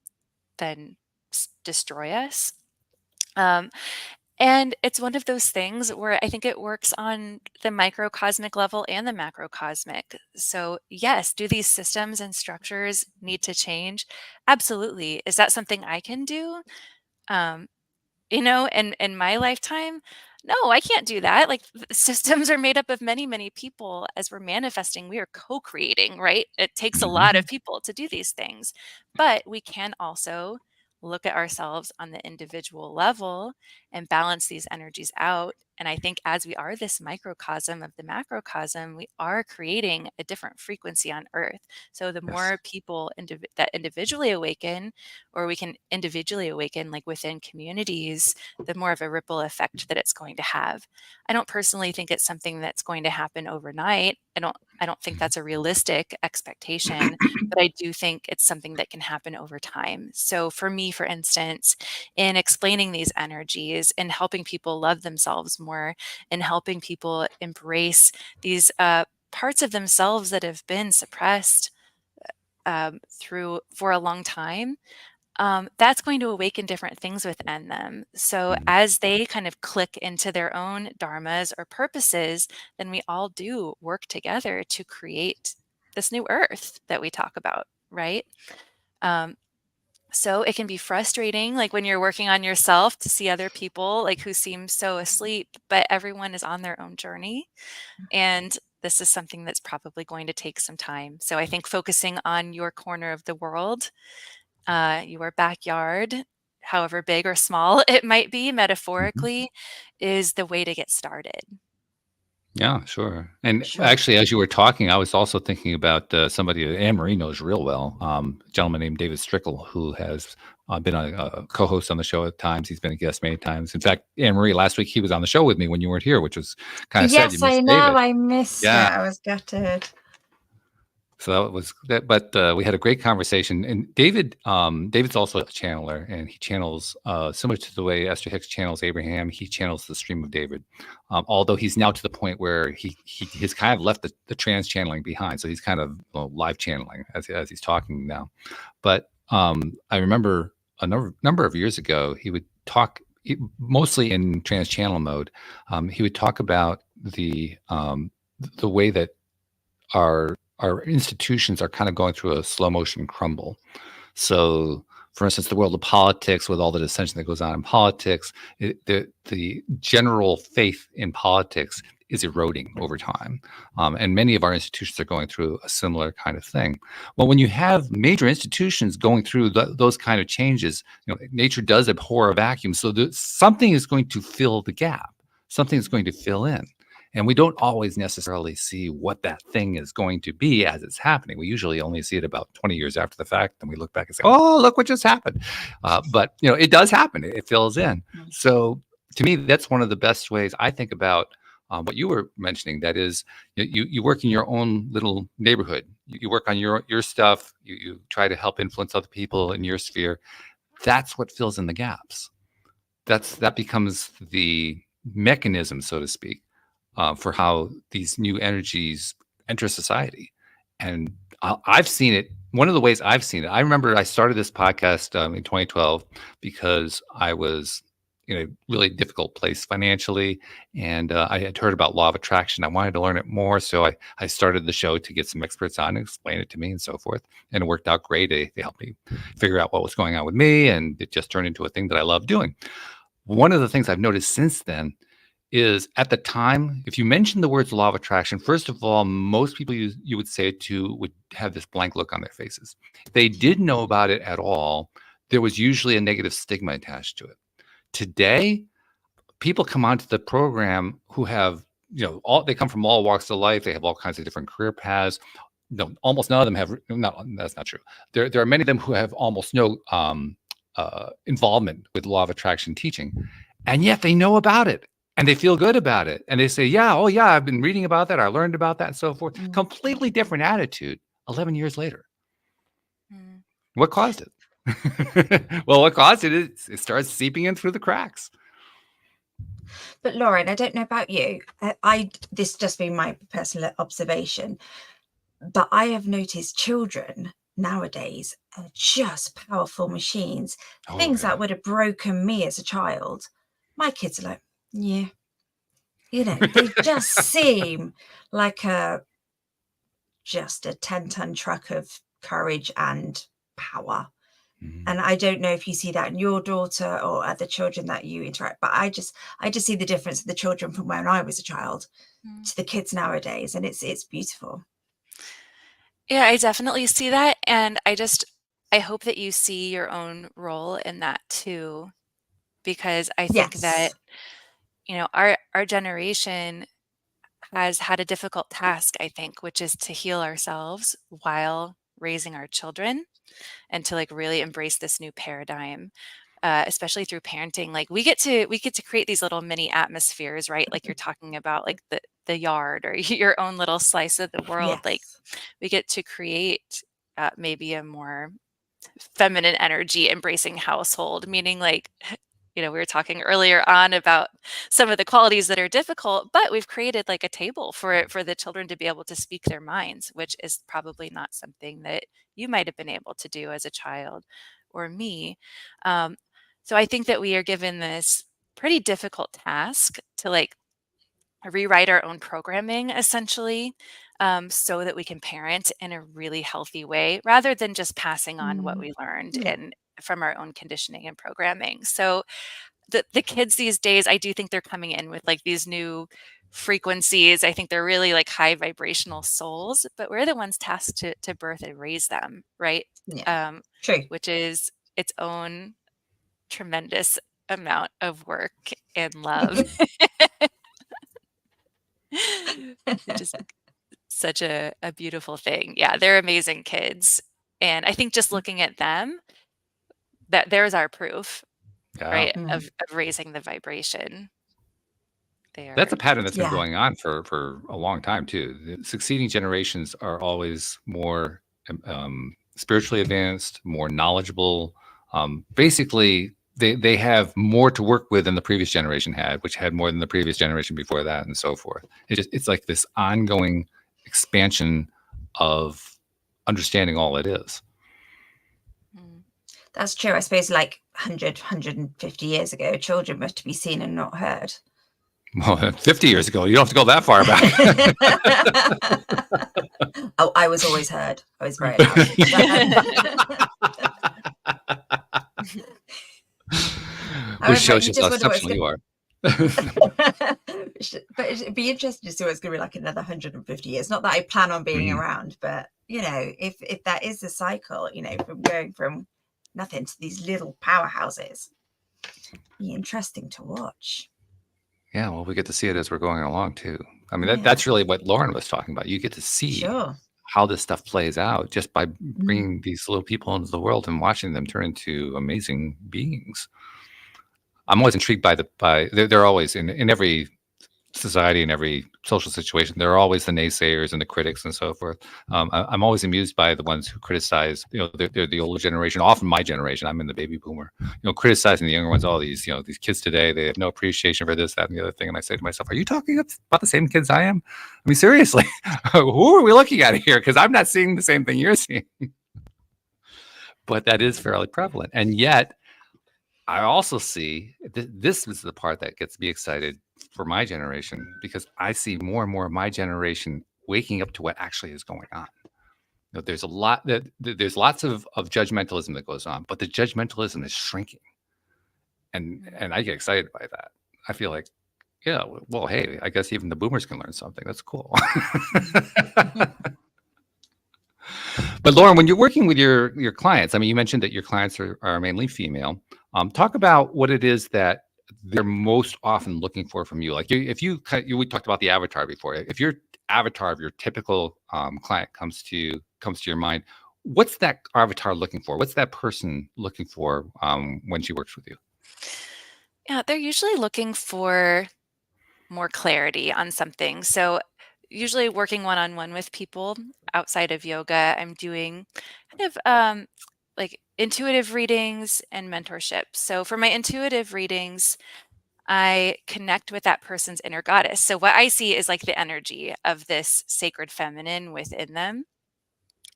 destroy us. Um, And it's one of those things where I think it works on the microcosmic level and the macrocosmic. So, yes, do these systems and structures need to change? Absolutely. Is that something I can do? Um, in my lifetime, no, I can't do that. Like systems are made up of many, many people. As we're manifesting, we are co-creating, right? It takes a lot of people to do these things, but we can also look at ourselves on the individual level and balance these energies out. And I think as we are this microcosm of the macrocosm, we are creating a different frequency on earth. So the Yes. more people that individually awaken, or we can individually awaken like within communities, the more of a ripple effect that it's going to have. I don't personally think it's something that's going to happen overnight. I don't think that's a realistic expectation, but I do think it's something that can happen over time. So for me, for instance, in explaining these energies and helping people love themselves more and helping people embrace these parts of themselves that have been suppressed through for a long time, that's going to awaken different things within them. So Mhm. as they kind of click into their own dharmas or purposes, then we all do work together to create this new earth that we talk about, right? Um, so it can be frustrating, like when you're working on yourself to see other people like who seem so asleep, but everyone is on their own journey. And this is something that's probably going to take some time. So I think focusing on your corner of the world, your backyard, however big or small it might be Mhm. metaphorically, is the way to get started. Yeah, sure. And Sure. actually, as you were talking, I was also thinking about somebody that Anne Marie knows real well, a gentleman named David Strickle, who has been a co-host on the show at times. He's been a guest many times. In fact, Anne Marie, last week he was on the show with me when you weren't here, which was kind of sad. You Yes, I missed know. David. I missed it. Yeah. I was gutted. So that was that, but we had a great conversation. And David's also a channeler, and he channels similar to the way Esther Hicks channels Abraham. He channels the stream of David. Although he's now to the point where he's kind of left the trans channeling behind, so he's kind of live channeling as he's talking now. But I remember a number of years ago, he would talk mostly in trans channel mode. He would talk about the way that our institutions are kind of going through a slow motion crumble. So, for instance, the world of politics, with all the dissension that goes on in politics, the general faith in politics is eroding over time, and many of our institutions are going through a similar kind of thing. Well, when you have major institutions going through those kind of changes, nature does abhor a vacuum, so something is going to fill the gap. Something is going to fill in. And we don't always necessarily see what that thing is going to be as it's happening. We usually only see it about 20 years after the fact, and we look back and say, "Oh, look what just happened." But it does happen. It fills in. So to me, that's one of the best ways I think about what you were mentioning. That is, you work in your own little neighborhood. You work on your stuff. You try to help influence other people in your sphere. That's what fills in the gaps. That becomes the mechanism, so to speak, for how these new energies enter society. And I've seen it. One of the ways I've seen it, I remember I started this podcast in 2012 because I was in a really difficult place financially, and I had heard about law of attraction. I wanted to learn it more, so I started the show to get some experts on and explain it to me and so forth. And it worked out great. They helped me figure out what was going on with me, and it just turned into a thing that I love doing. One of the things I've noticed since then is, at the time, if you mention the words law of attraction, first of all, most people you would say it to would have this blank look on their faces. If they didn't know about it at all, there was usually a negative stigma attached to it. Today, people come onto the program who have, they come from all walks of life. They have all kinds of different career paths. No, almost none of them have. No, that's not true. There are many of them who have almost no involvement with law of attraction teaching, and yet they know about it and they feel good about it, and they say, "Yeah, oh yeah, I've been reading about that. I learned about that, and so forth." Completely different attitude 11 years later. Mm. What caused it? Well, what caused it is it starts seeping in through the cracks. But Lauren, I don't know about you. This just been my personal observation, but I have noticed children nowadays are just powerful machines. Oh Things yeah. that would have broken me as a child, My kids are like, yeah, you know, they just seem like just a 10-ton truck of courage and power. And I don't know if you see that in your daughter or other children that you interact, but I just see the difference of the children from when I was a child to the kids nowadays, and it's beautiful. Yeah, I definitely see that, and I hope that you see your own role in that too, because I think that, Yes. you know, our generation has had a difficult task, I think, which is to heal ourselves while raising our children and to like really embrace this new paradigm, especially through parenting. Like we get to create these little mini atmospheres, right? Like you're talking about like the yard or your own little slice of the world. Like Yes. we get to create maybe a more feminine energy embracing household, meaning like, you know, we were talking earlier on about some of the qualities that are difficult, but we've created like a table for the children to be able to speak their minds, which is probably not something that you might have been able to do as a child or me. Um, so I think that we are given this pretty difficult task to like rewrite our own programming essentially, so that we can parent in a really healthy way rather than just passing on what we learned Yeah. and from our own conditioning and programming. So the kids these days, I do think they're coming in with like these new frequencies. I think they're really like high vibrational souls, but we're the ones tasked to birth and raise them, right? Yeah. Um, True. which is its own tremendous amount of work and love. Which is such a beautiful thing. Yeah, they're amazing kids. And I think just looking at them, that there's our proof, Yeah. right, of raising the vibration. They That's a are pattern that's been Yeah. going on for a long time too. The succeeding generations are always more spiritually advanced, more knowledgeable. Basically, they have more to work with than the previous generation had, which had more than the previous generation before that, and so forth. It's like this ongoing expansion of understanding all it is. Mm. That's true. I suppose like 100, 150 years ago, children were to be seen and not heard. Well, 50 years ago, you don't have to go that far back. Oh, I was always heard. I was very loud. Which shows You you just how wonder what it's exceptional you are. But it'd be interesting to see what it's going to be like in another 150 years. Not that I plan on being around, but you know, if that is the cycle, you know, from going from nothing to these little powerhouses, be interesting to watch. Yeah, well, we get to see it as we're going along too. I mean, Yeah. that's really what Lauren was talking about. You get to see Sure. how this stuff plays out just by bringing these little people into the world and watching them turn into amazing beings. I'm always intrigued by they're always in every society, in every social situation, there are always the naysayers and the critics and so forth. I'm always amused by the ones who criticize, you know, they're the older generation, often my generation. I'm in the baby boomer, you know, criticizing the younger ones. All these, you know, these kids today, they have no appreciation for this, that, and the other thing. And I say to myself, are you talking about the same kids I am? I mean, seriously, who are we looking at here? Because I'm not seeing the same thing you're seeing. But that is fairly prevalent. And yet, I also see this is the part that gets me excited for my generation, because I see more and more of my generation waking up to what actually is going on. You know, there's a lot there's lots of judgmentalism that goes on, but the judgmentalism is shrinking, and I get excited by that. I feel like, yeah, well, hey, I guess even the boomers can learn something. That's cool. But Lauren, when you're working with your clients, I mean, you mentioned that your clients are mainly female. Talk about what it is that they're most often looking for from you. Like we talked about the avatar before. If your avatar of your typical client comes to your mind, what's that avatar looking for? What's that person looking for when she works with you? Yeah, they're usually looking for more clarity on something. So usually working one-on-one with people outside of yoga, I'm doing kind of like intuitive readings and mentorship. So for my intuitive readings, I connect with that person's inner goddess. So what I see is like the energy of this sacred feminine within them.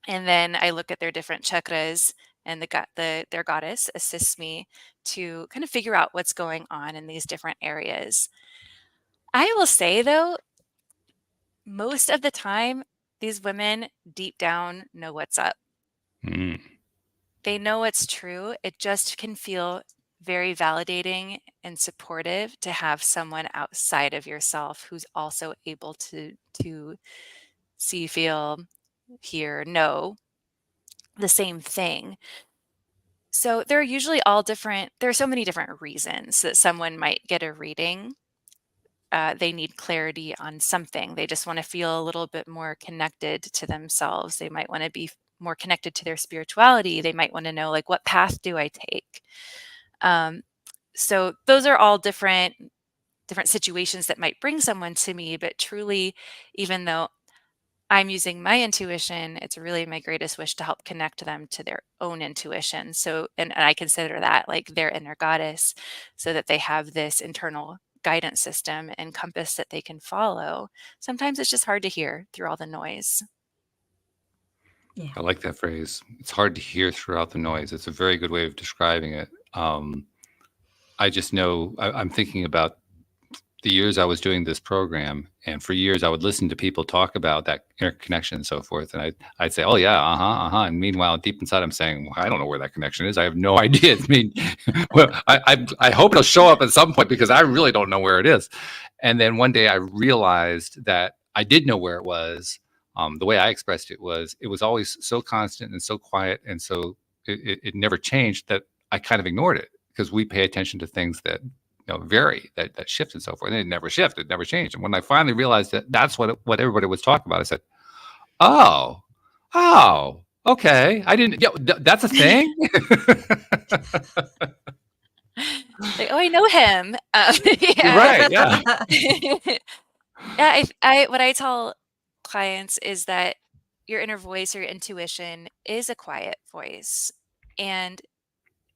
And then I look at their different chakras and their goddess assists me to kind of figure out what's going on in these different areas. I will say, though, most of the time, these women deep down know what's up. Mm. They know what's true. It just can feel very validating and supportive to have someone outside of yourself who's also able to see, feel, hear, know the same thing. So there are usually there are so many different reasons that someone might get a reading. They need clarity on something. They just want to feel a little bit more connected to themselves. They might want to be more connected to their spirituality. They might want to know, like, what path do I take? So those are all different situations that might bring someone to me. But truly, even though I'm using my intuition, it's really my greatest wish to help connect them to their own intuition. So, and I consider that like their inner goddess, so that they have this internal guidance system and compass that they can follow. Sometimes it's just hard to hear through all the noise. Yeah. I like that phrase. It's hard to hear throughout the noise. It's a very good way of describing it. I just know I'm thinking about the years I was doing this program, and for years I would listen to people talk about that interconnection and so forth, and I'd say, "Oh yeah, and meanwhile, deep inside, I'm saying, well, I don't know where that connection is. I have no idea. I mean, well, I hope it'll show up at some point because I really don't know where it is." And then one day I realized that I did know where it was. The way I expressed it was always so constant and so quiet, and so it never changed, that I kind of ignored it because we pay attention to things that vary, that shift and so forth. And it never shifted, never changed. And when I finally realized that that's what everybody was talking about, I said, oh, okay. I didn't, that's a thing. Like, oh, I know him. Yeah. Right. Yeah. Yeah. What I tell clients is that your inner voice or your intuition is a quiet voice, and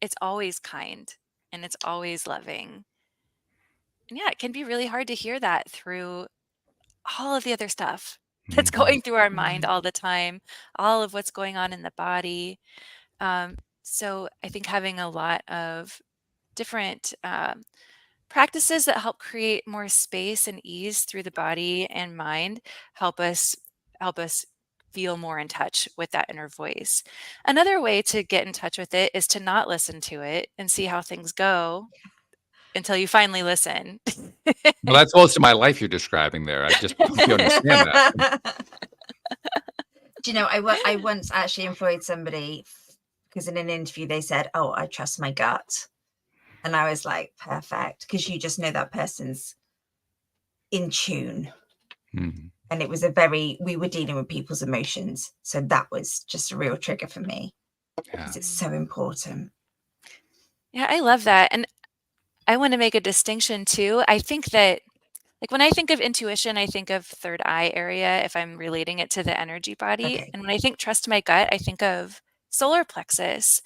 it's always kind and it's always loving. And yeah, it can be really hard to hear that through all of the other stuff that's going through our mind all the time, all of what's going on in the body. So I think having a lot of different practices that help create more space and ease through the body and mind help us feel more in touch with that inner voice. Another way to get in touch with it is to not listen to it and see how things go until you finally listen. Well, that's most of my life you're describing there. I just hope you understand that. Do you know, I once actually employed somebody because in an interview they said, "Oh, I trust my gut." And I was like, perfect, because you just know that person's in tune. Mm-hmm. And it was we were dealing with people's emotions. So that was just a real trigger for me. Because it's so important. Yeah, I love that. And I want to make a distinction too. I think that, like, when I think of intuition, I think of third eye area if I'm relating it to the energy body. Okay. And when I think trust my gut, I think of solar plexus.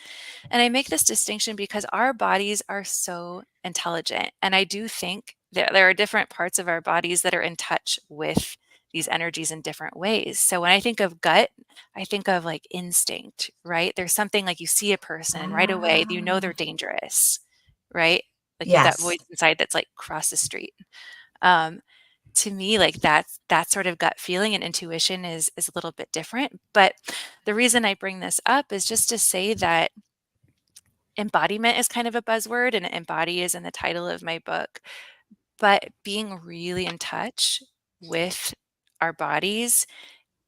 And I make this distinction because our bodies are so intelligent. And I do think that there are different parts of our bodies that are in touch with these energies in different ways. So when I think of gut, I think of like instinct, right? There's something like you see a person and right away, you know they're dangerous, right? Like you have that voice inside that's like cross the street. To me, like that sort of gut feeling and intuition is a little bit different. But the reason I bring this up is just to say that embodiment is kind of a buzzword, and embody is in the title of my book. But being really in touch with our bodies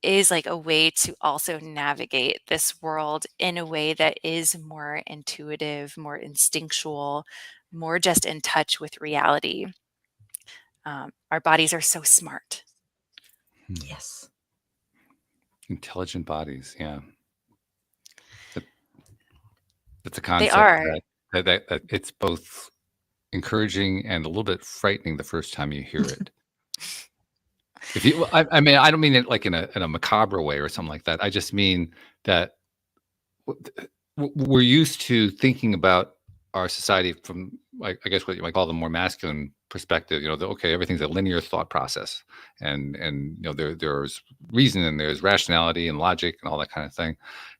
is like a way to also navigate this world in a way that is more intuitive, more instinctual, more just in touch with reality. Our bodies are so smart. Yes. Intelligent bodies. Yeah. That's a concept They are. that it's both encouraging and a little bit frightening the first time you hear it. I mean, I don't mean it like in a macabre way or something like that. I just mean that we're used to thinking about our society from, like, I guess what you might call the more masculine perspective, okay, everything's a linear thought process, and there's reason and there's rationality and logic and all that kind of thing,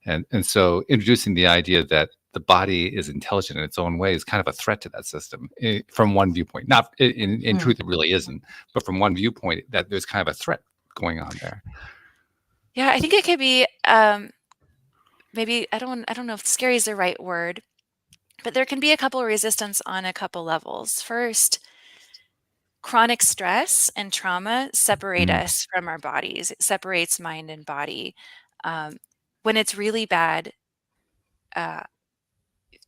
and so introducing the idea that the body is intelligent in its own way is kind of a threat to that system, from one viewpoint. Not in truth, it really isn't, but from one viewpoint, that there's kind of a threat going on there. Yeah, I think it could be maybe I don't know if scary is the right word, but there can be a couple of resistance on a couple levels. First, chronic stress and trauma separate Mm, us from our bodies. It separates mind and body. When it's really bad, uh,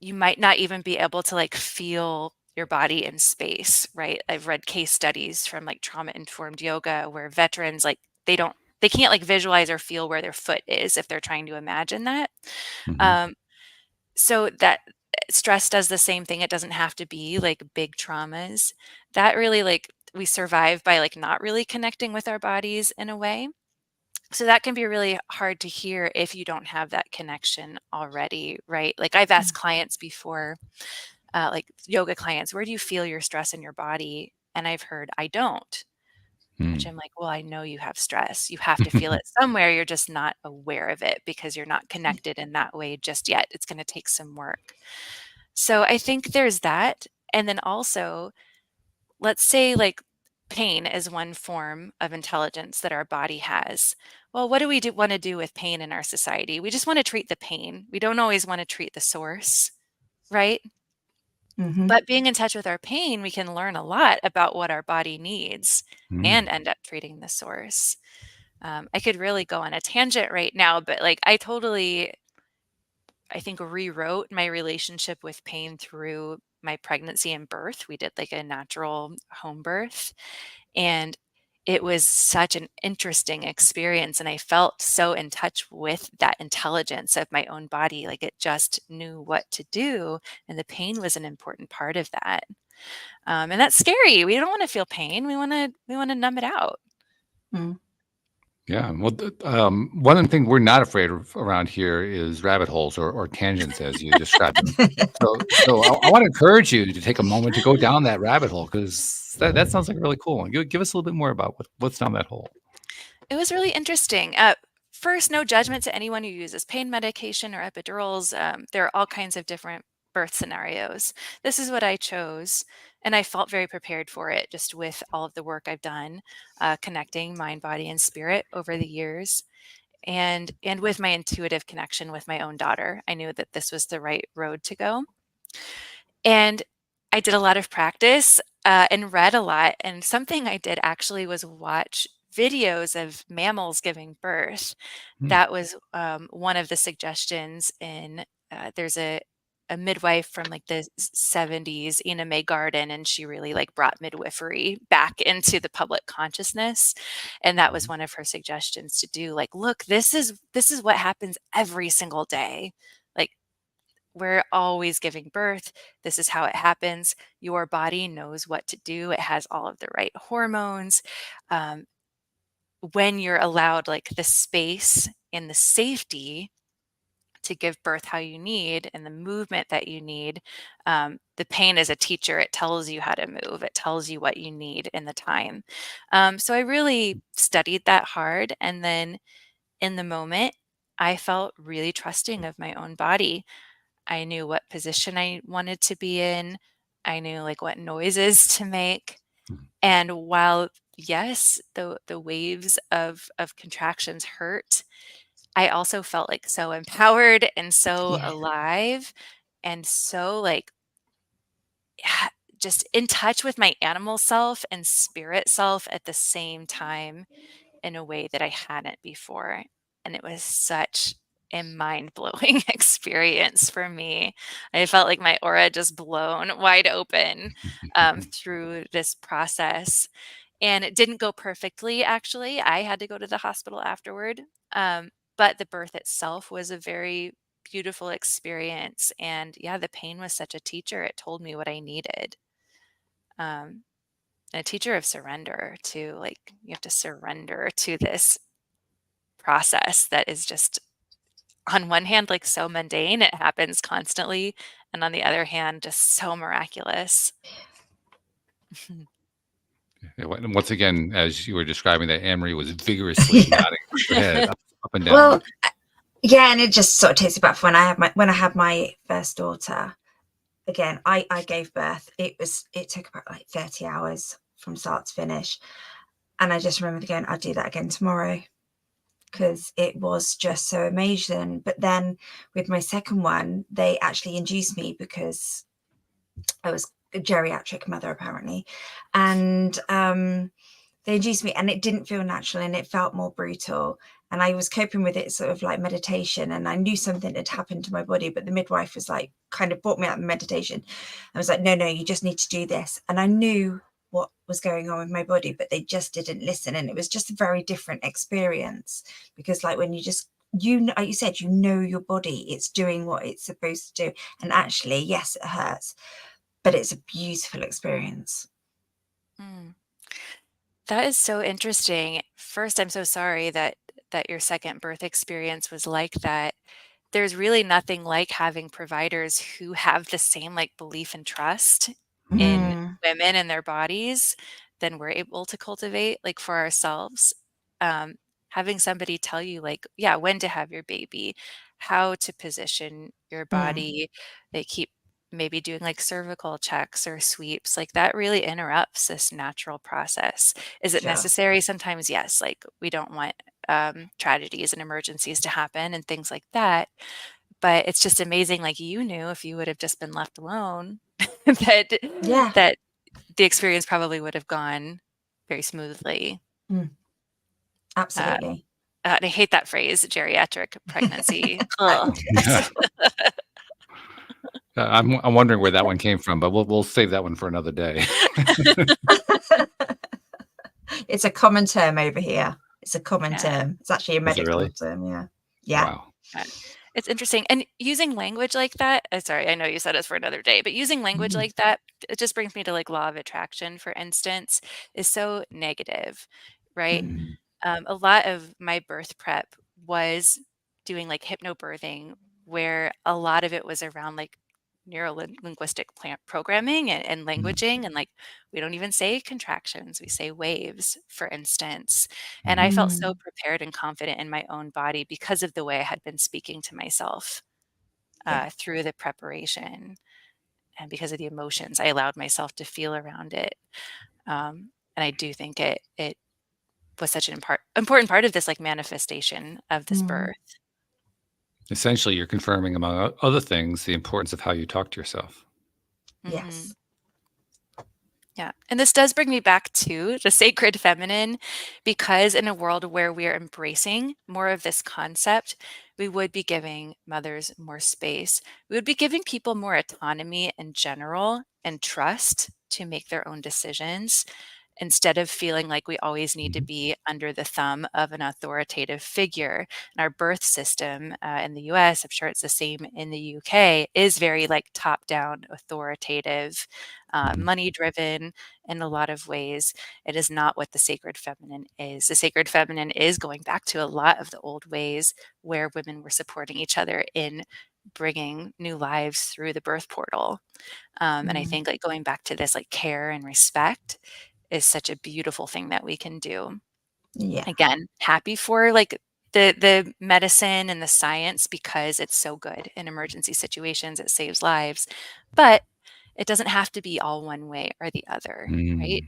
you might not even be able to like feel your body in space, right? I've read case studies from like trauma-informed yoga where veterans they can't like visualize or feel where their foot is if they're trying to imagine that. mhm, Um, so that stress does the same thing. It doesn't have to be like big traumas. That really like we survive by like not really connecting with our bodies in a way. So that can be really hard to hear if you don't have that connection already, right? Like I've asked clients before, like yoga clients, where do you feel your stress in your body? And I've heard, I don't, which mm. I'm like, well, I know you have stress. You have to feel it somewhere. You're just not aware of it because you're not connected in that way just yet. It's going to take some work. So I think there's that. And then also, let's say like pain is one form of intelligence that our body has. Well, what do we want to do with pain in our society? We just want to treat the pain. We don't always want to treat the source, right? Mm-hmm. But being in touch with our pain, we can learn a lot about what our body needs Mm. and end up treating the source. I could really go on a tangent right now, but like I think, rewrote my relationship with pain through my pregnancy and birth. We did like a natural home birth, and it was such an interesting experience. And I felt so in touch with that intelligence of my own body, like it just knew what to do. And the pain was an important part of that. And that's scary. We don't want to feel pain. We want to numb it out. Mm. Yeah, well, one of the things we're not afraid of around here is rabbit holes or tangents, as you described them. So I want to encourage you to take a moment to go down that rabbit hole, because that sounds like really cool. Give us a little bit more about what's down that hole. It was really interesting. First, no judgment to anyone who uses pain medication or epidurals. There are all kinds of different birth scenarios. This is what I chose, and I felt very prepared for it just with all of the work I've done, connecting mind, body, and spirit over the years. And with my intuitive connection with my own daughter, I knew that this was the right road to go. And I did a lot of practice and read a lot. And something I did actually was watch videos of mammals giving birth. Hmm. That was one of the suggestions in there's a midwife from like the 70s, Ina May Garden, and she really like brought midwifery back into the public consciousness. And that was one of her suggestions to do like, look, this is what happens every single day. Like we're always giving birth. This is how it happens. Your body knows what to do. It has all of the right hormones. Um, when you're allowed like the space and the safety to give birth how you need and the movement that you need, the pain is a teacher. It tells you how to move. It tells you what you need in the time. So I really studied that hard. And then in the moment, I felt really trusting of my own body. I knew what position I wanted to be in. I knew like what noises to make. And while yes, the waves of contractions hurt, I also felt like so empowered and so Yeah. alive and so like just in touch with my animal self and spirit self at the same time in a way that I hadn't before. And it was such a mind-blowing experience for me. I felt like my aura just blown wide open through this process. And it didn't go perfectly, actually. I had to go to the hospital afterward. But the birth itself was a very beautiful experience. And yeah, the pain was such a teacher. It told me what I needed. Um, and a teacher of surrender to like, you have to surrender to this process that is just on one hand, like so mundane. It happens constantly. and on the other hand, just so miraculous. Once again, as you were describing that, Anne-Marie was vigorously Yeah. nodding her head up and down. Well, yeah, and it just sort of takes me back when I had my first daughter. Again, I gave birth. It took about like 30 hours from start to finish. And I just remember going, I'll do that again tomorrow, because it was just so amazing. But then with my second one, they actually induced me because I was a geriatric mother apparently. And they induced me, and it didn't feel natural, and it felt more brutal. And I was coping with it sort of like meditation, and I knew something had happened to my body, but the midwife was like, kind of brought me out of meditation. I was like, no, you just need to do this. And I knew what was going on with my body, but they just didn't listen. And it was just a very different experience, because like when you just, like you said, your body, it's doing what it's supposed to do. And actually, yes, it hurts, but it's a beautiful experience. Mm. That is so interesting. First, I'm so sorry that your second birth experience was like that. There's really nothing like having providers who have the same like belief and trust in women and their bodies than we're able to cultivate like for ourselves. Having somebody tell you like, yeah, when to have your baby, how to position your body, they keep maybe doing like cervical checks or sweeps, like that really interrupts this natural process. Is it Sure. necessary? Sometimes, yes. Like we don't want tragedies and emergencies to happen and things like that. But it's just amazing, like you knew if you would have just been left alone, that Yeah. that the experience probably would have gone very smoothly. Absolutely. And I hate that phrase, geriatric pregnancy. Ugh. I'm wondering where that one came from, but we'll save that one for another day. It's a common term over here. It's a common term. It's actually a medical term. Yeah. Wow. It's interesting. And using language like that, sorry, I know you said it's for another day, but using language like that, it just brings me to like law of attraction, for instance, is so negative, right? A lot of my birth prep was doing like hypnobirthing, where a lot of it was around like neuro-linguistic programming and languaging, and like we don't even say contractions, we say waves, for instance. And I felt so prepared and confident in my own body because of the way I had been speaking to myself through the preparation, and because of the emotions I allowed myself to feel around it. And I do think it was such an important part of this like manifestation of this birth. Essentially, you're confirming, among other things, the importance of how you talk to yourself. Yes. Yeah. And this does bring me back to the sacred feminine, because in a world where we are embracing more of this concept, we would be giving mothers more space. We would be giving people more autonomy in general and trust to make their own decisions, instead of feeling like we always need to be under the thumb of an authoritative figure. And our birth system in the US, I'm sure it's the same in the UK, is very like top down, authoritative, money driven in a lot of ways. It is not what the sacred feminine is. The sacred feminine is going back to a lot of the old ways where women were supporting each other in bringing new lives through the birth portal. And I think like going back to this like care and respect is such a beautiful thing that we can do. Yeah. Again, happy for like the medicine and the science, because it's so good in emergency situations. It saves lives, but it doesn't have to be all one way or the other, right?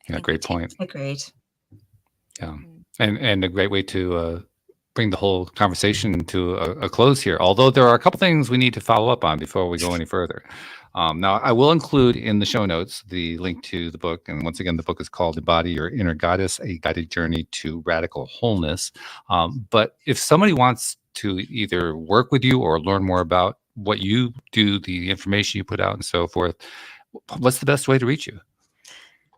Yeah, great point. Agreed. Yeah, and a great way to bring the whole conversation to a close here. Although there are a couple things we need to follow up on before we go any further. Now, I will include in the show notes the link to the book. And once again, the book is called Embody Your Inner Goddess, A Guided Journey to Radical Wholeness. But if somebody wants to either work with you or learn more about what you do, the information you put out and so forth, what's the best way to reach you?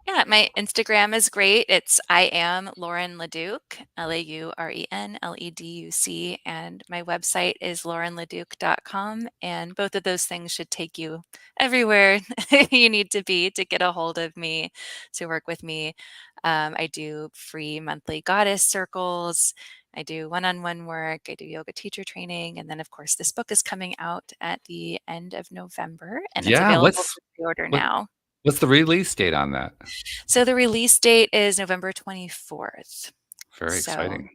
Yeah, my Instagram is great. It's I am Lauren Leduc, LAURENLEDUC, and my website is laurenleduc.com. And both of those things should take you everywhere you need to be to get a hold of me, to work with me. I do free monthly goddess circles. I do one-on-one work. I do yoga teacher training. And then, of course, this book is coming out at the end of November, and it's Yeah. available for pre-order now. What's the release date on that? So the release date is November 24th. Very exciting.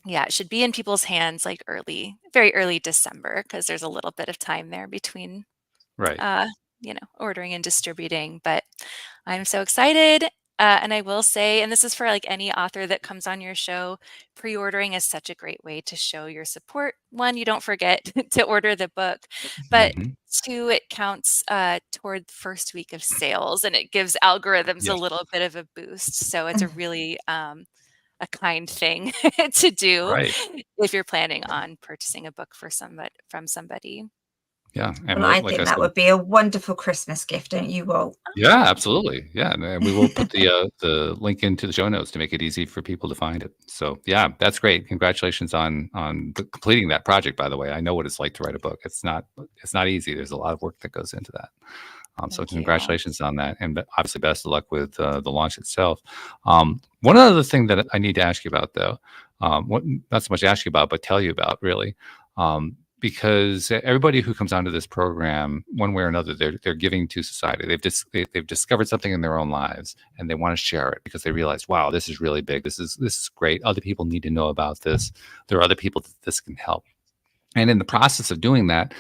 Yeah, it should be in people's hands like very early December, because there's a little bit of time there between Right. ordering and distributing. But I'm so excited. And I will say, and this is for like any author that comes on your show, pre-ordering is such a great way to show your support. One, you don't forget to order the book, but Mhm. two, it counts toward the first week of sales, and it gives algorithms a Yes. little bit of a boost. So it's a really a kind thing to do Right. if you're planning on purchasing a book from somebody. Yeah. And Well, I like think I that said, would be a wonderful Christmas gift, don't you, Walt? yeah, absolutely. Yeah. And we will put the link into the show notes to make it easy for people to find it. So yeah, that's great. Congratulations on completing that project, by the way. I know what it's like to write a book. It's not easy. There's a lot of work that goes into that. So Thank you. congratulations on that. And obviously best of luck with the launch itself. One other thing that I need to ask you about, though, not so much ask you about, but tell you about, really, because everybody who comes onto this program, one way or another, they're giving to society. They've discovered something in their own lives, and they want to share it because they realize, wow, this is really big. This is great. Other people need to know about this. There are other people that this can help. And in the process of doing that,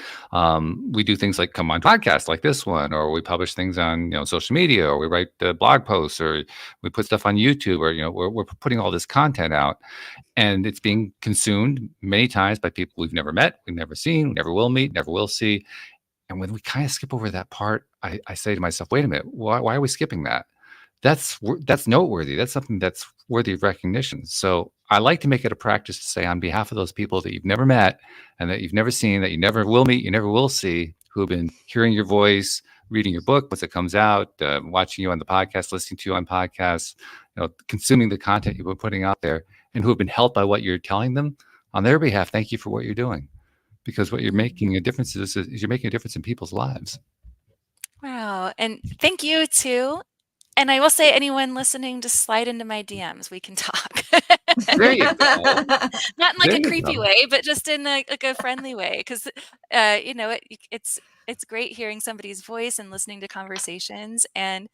we do things like come on podcasts like this one, or we publish things on social media, or we write blog posts, or we put stuff on YouTube, or we're putting all this content out, and it's being consumed many times by people we've never met, we've never seen, we never will meet, never will see. And when we kind of skip over that part, I say to myself, wait a minute, why are we skipping that? That's noteworthy. That's something that's worthy of recognition. So I like to make it a practice to say, on behalf of those people that you've never met and that you've never seen, that you never will meet, you never will see, who have been hearing your voice, reading your book once it comes out, watching you on the podcast, listening to you on podcasts, consuming the content you've been putting out there, and who have been helped by what you're telling them, on their behalf, thank you for what you're doing. Because what you're making a difference is you're making a difference in people's lives. Wow. And thank you too. And I will say, anyone listening, just slide into my DMs. We can talk. There you go. Not in like There a you creepy go. way, but just in a friendly way. Because it's great hearing somebody's voice and listening to conversations. And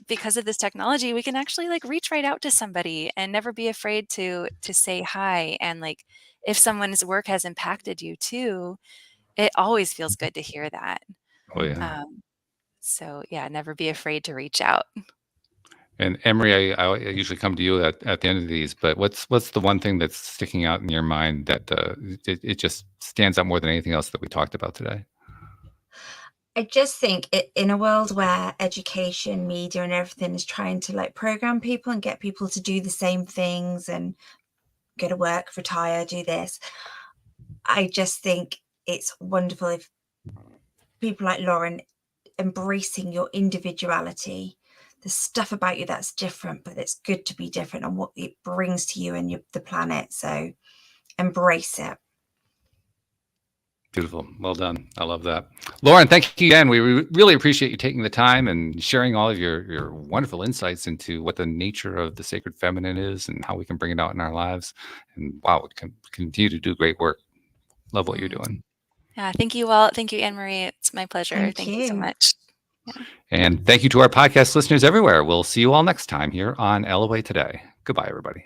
because of this technology, we can actually like reach right out to somebody and never be afraid to say hi. And like, if someone's work has impacted you too, it always feels good to hear that. Oh yeah. So yeah, never be afraid to reach out. And Emery, I usually come to you at the end of these, but what's the one thing that's sticking out in your mind that it just stands out more than anything else that we talked about today? I just think in a world where education, media, and everything is trying to like program people and get people to do the same things and go to work, retire, do this, I just think it's wonderful if people like Lauren embracing your individuality, the stuff about you that's different, but it's good to be different and what it brings to you and the planet. So embrace it. Beautiful. Well done. I love that. Lauren, thank you again. We really appreciate you taking the time and sharing all of your wonderful insights into what the nature of the sacred feminine is and how we can bring it out in our lives. And wow, we can continue to do great work. Love what you're doing. Yeah, thank you, Walt. Thank you, Anne-Marie. It's my pleasure. Thank you so much. Yeah. And thank you to our podcast listeners everywhere. We'll see you all next time here on LOA Today. Goodbye, everybody.